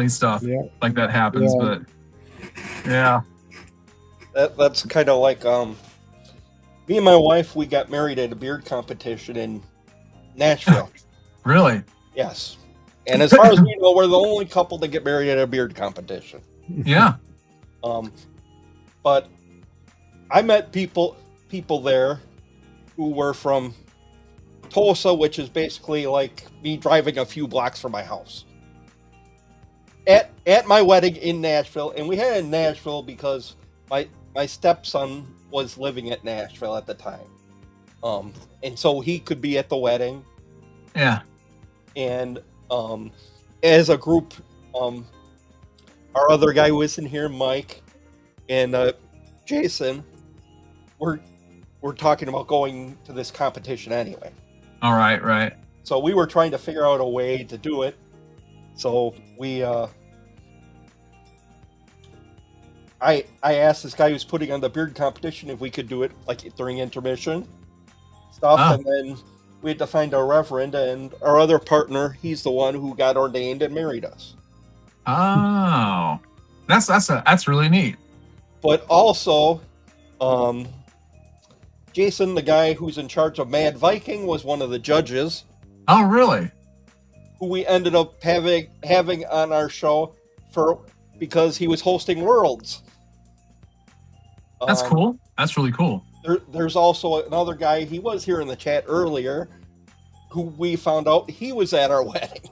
stuff like that happens. But yeah. That's kind of like me and my wife. We got married at a beard competition in Nashville. Really? Yes. And as far as we know, we're the only couple that get married at a beard competition. Yeah. But I met people there who were from Tulsa, which is basically like me driving a few blocks from my house. At my wedding in Nashville, and we had it in Nashville because my stepson was living at Nashville at the time. And so he could be at the wedding. Yeah. And as a group, our other guy who was in here, Mike, and Jason, we're talking about going to this competition anyway. All right, right. So we were trying to figure out a way to do it. So we I asked this guy who's putting on the beard competition if we could do it like during intermission stuff, and then we had to find a reverend, and our other partner, he's the one who got ordained and married us. Oh, that's really neat. But also, Jason, the guy who's in charge of Mad Viking, was one of the judges. Oh, really? Who we ended up having on our show because he was hosting Worlds. That's cool. That's really cool. There's also another guy, he was here in the chat earlier, who we found out he was at our wedding.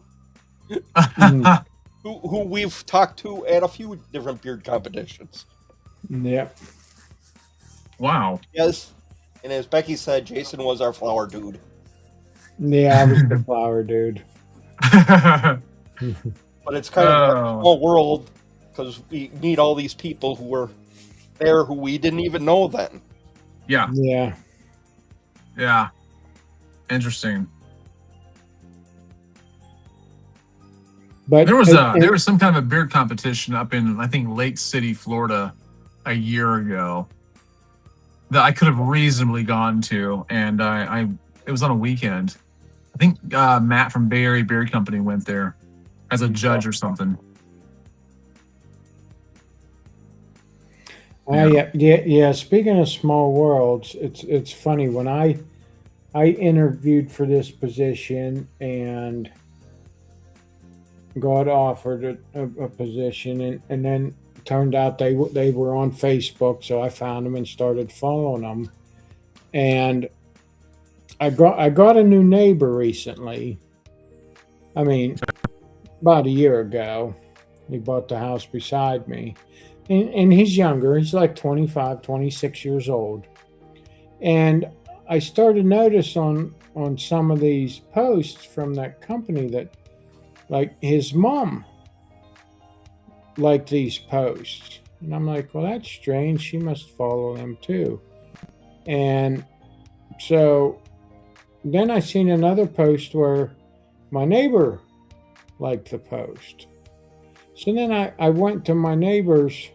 who we've talked to at a few different beard competitions. Yep. Wow. Yes. And as Becky said, Jason was our flower dude. Yeah, I was the flower dude. But it's kind of a small world because we meet all these people who were there who we didn't even know then. Yeah. Yeah. Yeah. Interesting. But there was some kind of a beard competition up in, I think, Lake City, Florida, a year ago that I could have reasonably gone to, and it was on a weekend. I think Matt from Bay Area Beard Company went there as a judge or something. Yeah. Speaking of small worlds, it's funny when I interviewed for this position and got offered a position, and then it turned out they were on Facebook, so I found them and started following them, and I got a new neighbor recently. I mean, about a year ago, he bought the house beside me. And he's younger. He's like 25, 26 years old. And I started to notice on some of these posts from that company that, like, his mom liked these posts. And I'm like, well, that's strange. She must follow them too. And so then I seen another post where my neighbor liked the post. So then I went to my neighbor's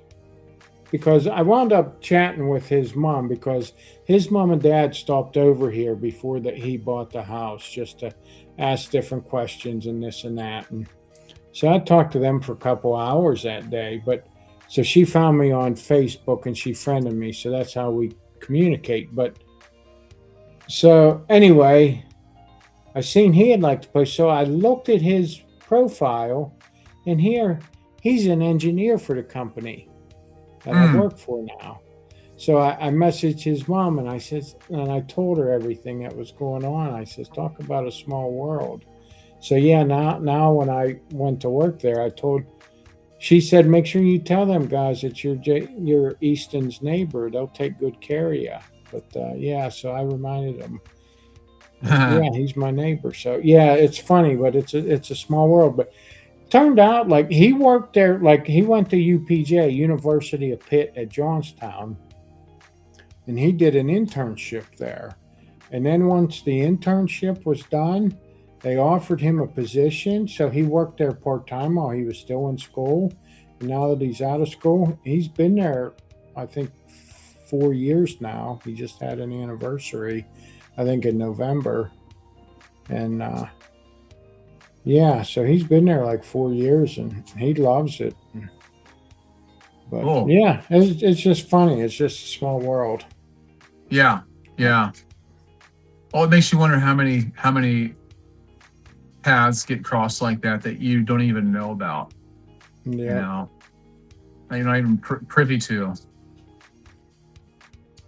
because I wound up chatting with his mom because his mom and dad stopped over here before that he bought the house just to ask different questions and this and that. And so I talked to them for a couple hours that day. But so she found me on Facebook and she friended me. So that's how we communicate. But so anyway, I seen he had liked the post. So I looked at his profile, and here he's an engineer for the company that I work for now. So I messaged his mom and I said, and I told her everything that was going on. I says, talk about a small world. So yeah, now when I went to work there, she said, make sure you tell them guys that you're Easton's neighbor. They'll take good care of you. But yeah, so I reminded him. Yeah, he's my neighbor. So yeah, it's funny, but it's a small world. But turned out like he worked there, like he went to UPJ, University of Pitt at Johnstown, and he did an internship there. And then once the internship was done, they offered him a position. So he worked there part-time while he was still in school. And now that he's out of school, he's been there, I think, 4 years now. He just had an anniversary, I think, in November. And yeah, so he's been there like 4 years and he loves it. But Cool. yeah, it's just funny. It's just a small world. Yeah. Oh, it makes you wonder how many paths get crossed like that you don't even know about. Yeah. You know, you're not even privy to.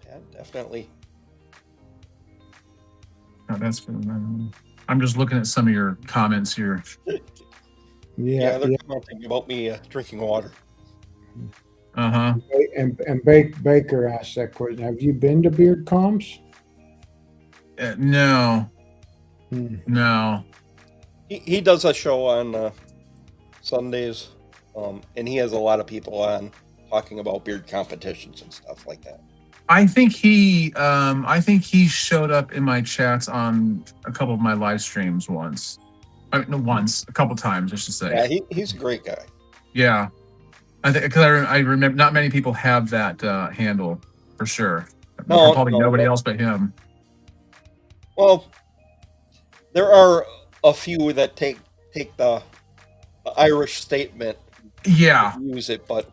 Yeah, definitely. No, that's for I'm just looking at some of your comments here. Yeah, they're commenting about me drinking water. Uh-huh. And Baker asked that question. Have you been to Beard Comps? No. No. He does a show on Sundays, and he has a lot of people on talking about beard competitions and stuff like that. I think he showed up in my chats on a couple of my live streams once. A couple times, I should say. Yeah, he's a great guy. Yeah, I think because I remember not many people have that handle for sure. Probably nobody else but him. Well, there are a few that take the Irish statement. Yeah, use it, but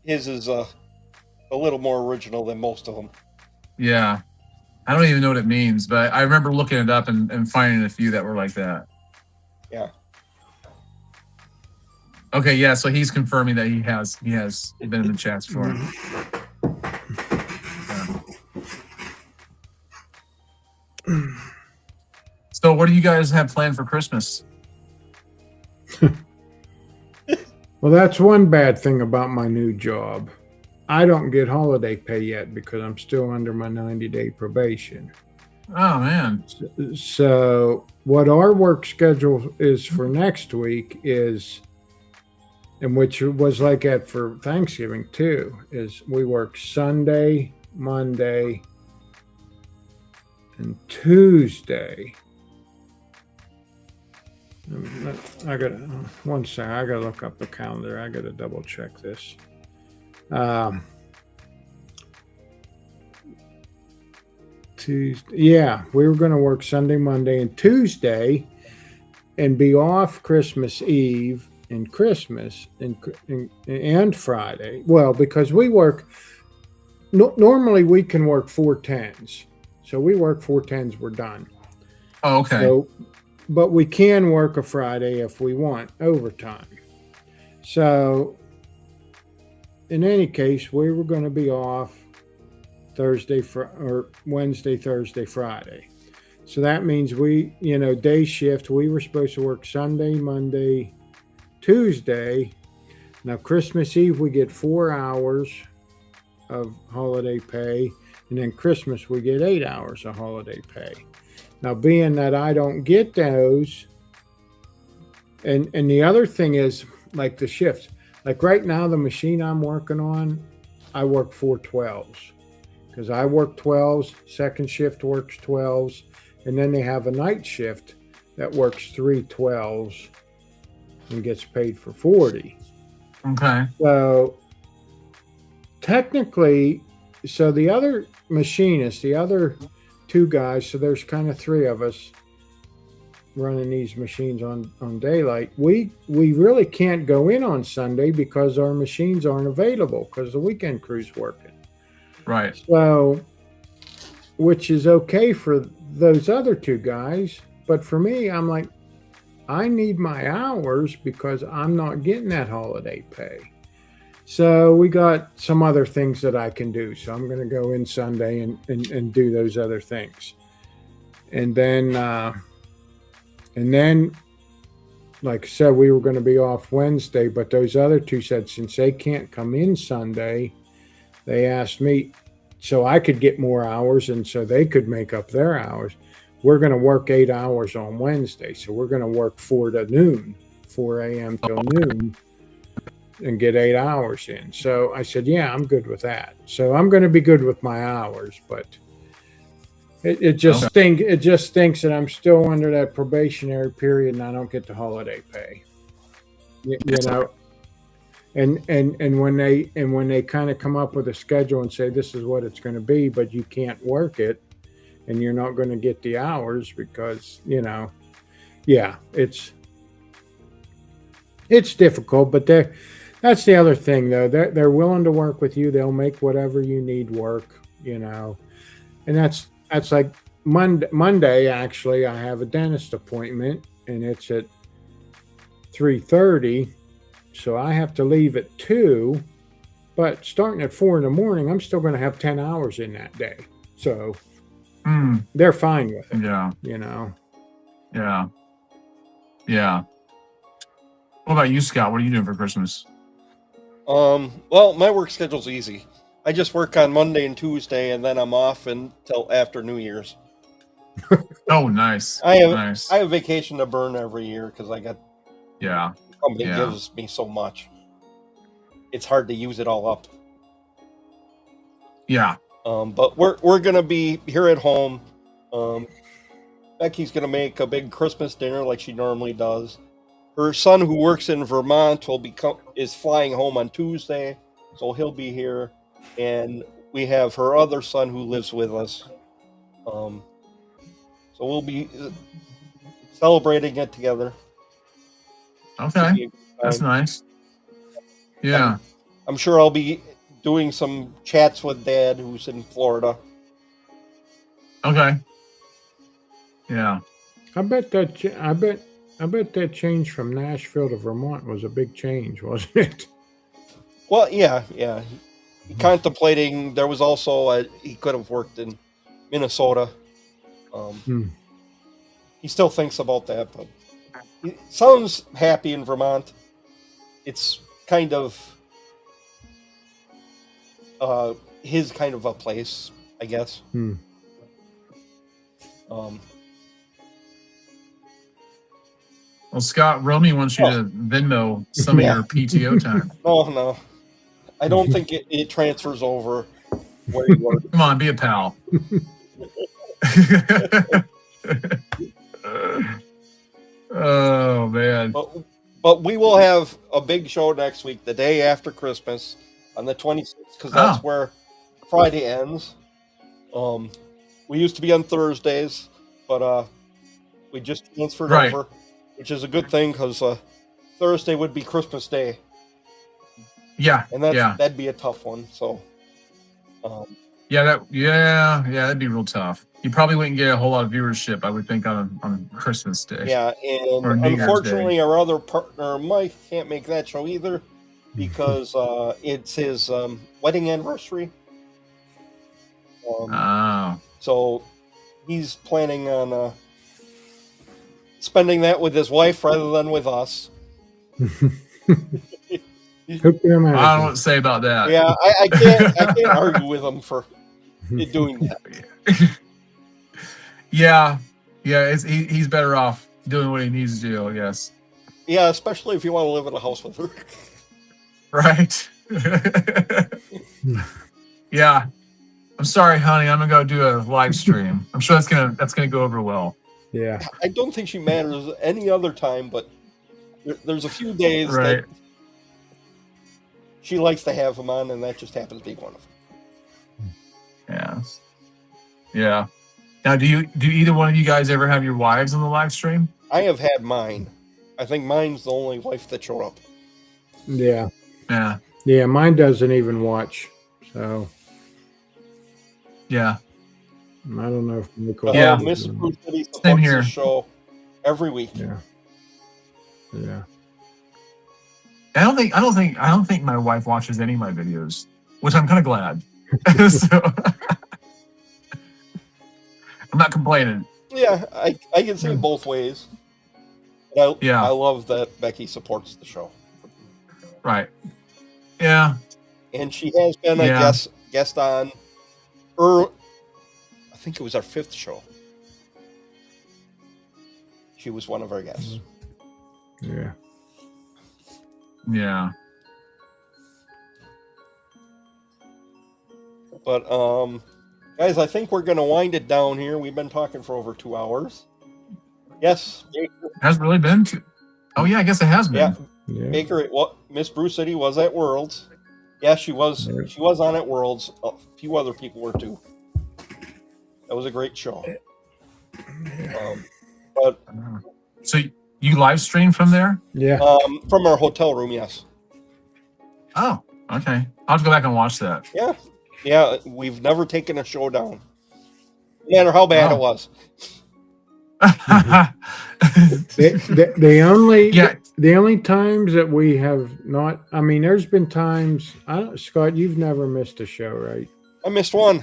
his is a little more original than most of them. Yeah. I don't even know what it means, but I remember looking it up and finding a few that were like that. Yeah. Okay, yeah, so he's confirming that he has been in the chats for him. Yeah. So what do you guys have planned for Christmas? Well, that's one bad thing about my new job. I don't get holiday pay yet because I'm still under my 90-day probation. Oh, man. So what our work schedule is for next week is, and which was like that for Thanksgiving too, is we work Sunday, Monday, and Tuesday. I got one second. I gotta look up the calendar. I gotta double check this. Tuesday. Yeah, we were going to work Sunday, Monday, and Tuesday, and be off Christmas Eve and Christmas and Friday. Well, because we work. Normally, we can work 4/10s, so we work 4/10s. We're done. Oh, okay. So, but we can work a Friday if we want overtime. So, in any case, we were going to be off Thursday or Wednesday, Thursday, Friday. So that means we, day shift, we were supposed to work Sunday, Monday, Tuesday. Now, Christmas Eve, we get 4 hours of holiday pay. And then Christmas, we get 8 hours of holiday pay. Now, being that I don't get those, and the other thing is, like the shifts. Like right now, the machine I'm working on, I work 4 12s. Because I work 12s, second shift works 12s, and then they have a night shift that works 3 12s and gets paid for 40. Okay. So technically, the other machinist, the other 2 guys, so there's kind of 3 of us running these machines on daylight. We really can't go in on Sunday because our machines aren't available because the weekend crew's working. Right. So, which is okay for those other 2 guys, but for me, I'm like, I need my hours because I'm not getting that holiday pay. So we got some other things that I can do. So I'm going to go in Sunday and do those other things. And then, like I said, we were going to be off Wednesday, but those other two said since they can't come in Sunday, they asked me so I could get more hours and so they could make up their hours. We're going to work 8 hours on Wednesday. So we're going to work 4 to noon, 4 a.m. till noon, and get 8 hours in. So I said, yeah, I'm good with that. So I'm going to be good with my hours, but it just stinks that I'm still under that probationary period and I don't get the holiday pay. You know, and when they kind of come up with a schedule and say this is what it's going to be, but you can't work it, and you're not going to get the hours because it's difficult. But that's the other thing though. They're willing to work with you. They'll make whatever you need work. And that's like Monday. Actually, I have a dentist appointment, and it's at 3:30. So I have to leave at 2, but starting at 4 in the morning, I'm still going to have 10 hours in that day. So they're fine with it. Yeah. Yeah. Yeah. What about you, Scott? What are you doing for Christmas? Well, my work schedule's easy. I just work on Monday and Tuesday, and then I'm off until after New Year's. Oh, nice. I nice. have vacation to burn every year because I got the company gives me so much. It's hard to use it all up. Yeah. But we're gonna be here at home. Becky's gonna make a big Christmas dinner like she normally does. Her son, who works in Vermont, is flying home on Tuesday, so he'll be here. And we have her other son who lives with us. So we'll be celebrating it together. Okay, that's nice. Yeah. I'm sure I'll be doing some chats with Dad, who's in Florida. Okay. Yeah. I bet that change from Nashville to Vermont was a big change, wasn't it? Well, yeah. Contemplating. There was also he could have worked in Minnesota. He still thinks about that, but he sounds happy in Vermont. It's kind of his kind of a place, I guess. Well, Scott, Romy wants you to Venmo some of your PTO time. No. I don't think it transfers over where you work. Come on, be a pal. Oh, man. But we will have a big show next week, the day after Christmas, on the 26th, because that's where Friday ends. We used to be on Thursdays, but we just transferred over, which is a good thing because Thursday would be Christmas Day. Yeah, and that'd be a tough one. So, that'd be real tough. You probably wouldn't get a whole lot of viewership, I would think, on Christmas Day. Yeah, and unfortunately, our other partner Mike can't make that show either because it's his wedding anniversary. So he's planning on spending that with his wife rather than with us. I don't know what to say about that. Yeah, I can't argue with him for doing that. He's better off doing what he needs to do, I guess. Yeah, especially if you want to live in a house with her. Right. Yeah. I'm sorry, honey. I'm gonna go do a live stream. I'm sure that's gonna go over well. Yeah. I don't think she matters any other time, but there's a few days that she likes to have him on, and that just happens to be one of them. Yes. Yeah. Now, do either one of you guys ever have your wives on the live stream? I have had mine. I think mine's the only wife that showed up. Yeah. Yeah. Yeah, mine doesn't even watch. So. Yeah. I don't know if Nicole. Miss Bruce City supports the show every week. Yeah. Yeah. I don't think my wife watches any of my videos, which I'm kind of glad. So I'm not complaining. Yeah, I can see it both ways. But I love that Becky supports the show. Right. Yeah. And she has been a guest on I think it was our 5th show. She was one of our guests. Yeah. Yeah. But guys, I think we're gonna wind it down here. We've been talking for over 2 hours. Yes. Has really been too. Oh yeah, I guess it has been. Yeah. Baker, Miss Brew City was at Worlds. Yeah, she was. Yeah. She was on at Worlds. A few other people were too. That was a great show. But so you live stream from there? Yeah. From our hotel room, yes. Oh, okay. I'll have to go back and watch that. Yeah. Yeah, we've never taken a show down, no matter how bad it was. The only times that we have not, I mean, there's been times, Scott, you've never missed a show, right? I missed one.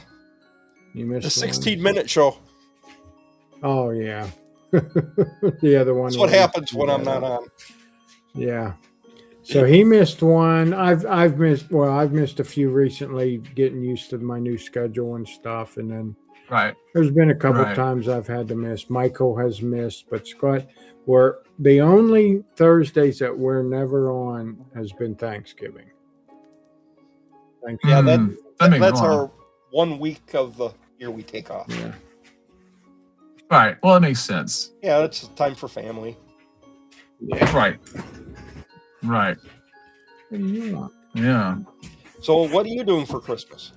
You missed the 16-minute show. Oh yeah. The other one. That's what happens when I'm not on. Yeah. So he missed one. I've missed a few recently, getting used to my new schedule and stuff, and then there's been a couple times I've had to miss. Michael has missed, but Scott, we're the only Thursdays that we're never on has been Thanksgiving. Yeah, that's our 1 week of the year we take off. Yeah. Right. Well, it makes sense. Yeah, it's time for family. Yeah. Right. Right. Yeah. So what are you doing for Christmas?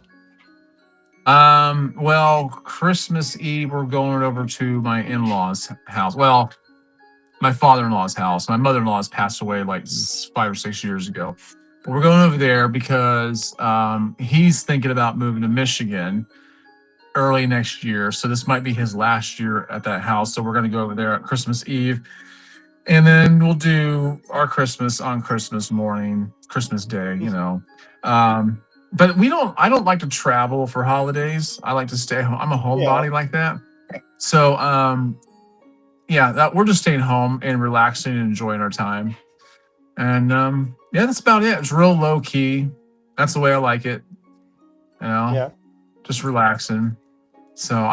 Well, Christmas Eve, we're going over to my in-laws' house. Well, my father-in-law's house. My mother-in-law's passed away like 5 or 6 years ago. But we're going over there because he's thinking about moving to Michigan early next year. So this might be his last year at that house. So we're going to go over there at Christmas Eve. And then we'll do our Christmas on Christmas morning, Christmas Day, you know. But I don't like to travel for holidays. I like to stay home. I'm a homebody like that. So, we're just staying home and relaxing and enjoying our time. And, that's about it. It's real low key. That's the way I like it. You know, just relaxing. So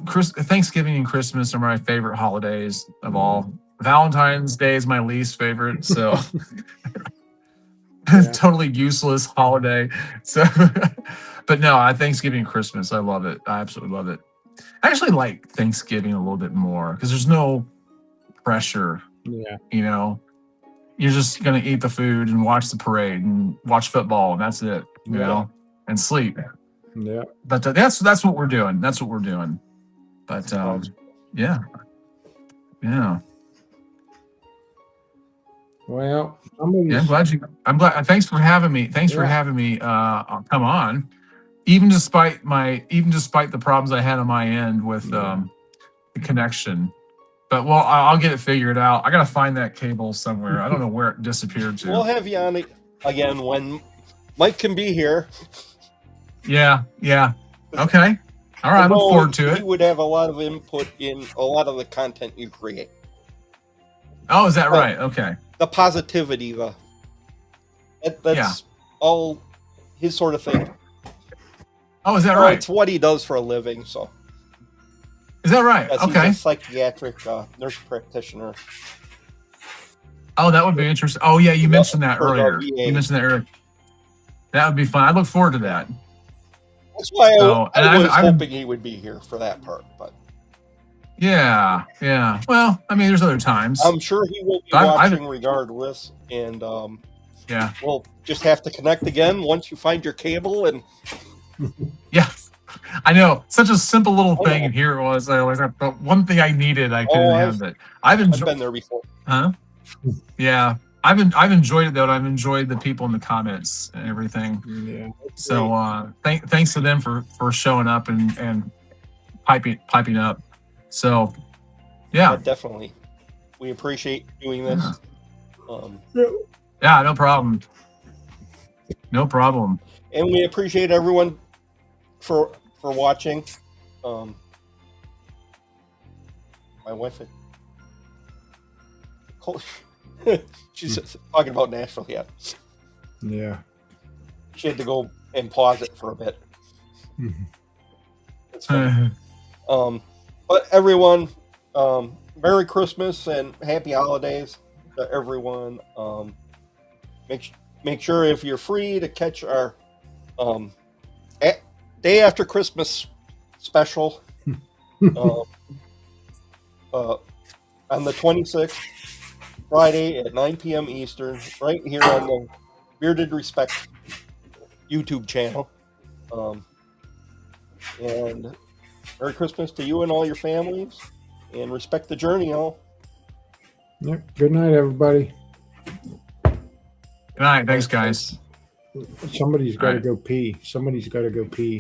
Thanksgiving and Christmas are my favorite holidays of all. Valentine's Day is my least favorite, so totally useless holiday. So, but no, Thanksgiving and Christmas, I love it. I absolutely love it. I actually like Thanksgiving a little bit more because there's no pressure. Yeah, you know, you're just gonna eat the food and watch the parade and watch football, and that's it. You know, and sleep. Yeah, but that's what we're doing. That's what we're doing. But yeah. Well, I'm glad. Thanks for having me. Thanks for having me. Come on. Even despite the problems I had on my end with the connection, but I'll get it figured out. I gotta find that cable somewhere. I don't know where it disappeared to. We'll have you on again when Mike can be here. Yeah. Okay. All right. I look forward to it. He would have a lot of input in a lot of the content you create. Oh, is that right? Okay. The positivity, that's all his sort of thing. Oh, is that right? It's what he does for a living. So is that right? Yes, okay. He's a psychiatric nurse practitioner. Oh, that would be interesting. Oh, yeah, you mentioned that earlier. That would be fun. I look forward to that. That's why I was hoping he would be here for that part, but. Yeah. Well, I mean, there's other times. I'm sure he will be watching regardless, and we'll just have to connect again once you find your cable. And yeah, I know, such a simple little thing, and here it was. I always have one thing I needed. I couldn't have it. I've been there before. Huh? Yeah, I've enjoyed it though. And I've enjoyed the people in the comments and everything. Yeah. So thanks to them for showing up and piping up. So, yeah, definitely, we appreciate doing this. Yeah, no problem. No problem. And we appreciate everyone for watching. My wife, she's talking about Nashville. Yeah, Yeah. she had to go and pause it for a bit. Mhm. It's funny. But everyone, Merry Christmas and Happy Holidays to everyone. Make sure if you're free to catch our day after Christmas special on the 26th, Friday at 9 p.m. Eastern, right here on the Bearded Respect YouTube channel. And Merry Christmas to you and all your families, and respect the journey, all. Yep. Good night, everybody. Good night. Thanks, guys. Somebody's got to right. go pee. Somebody's got to go pee.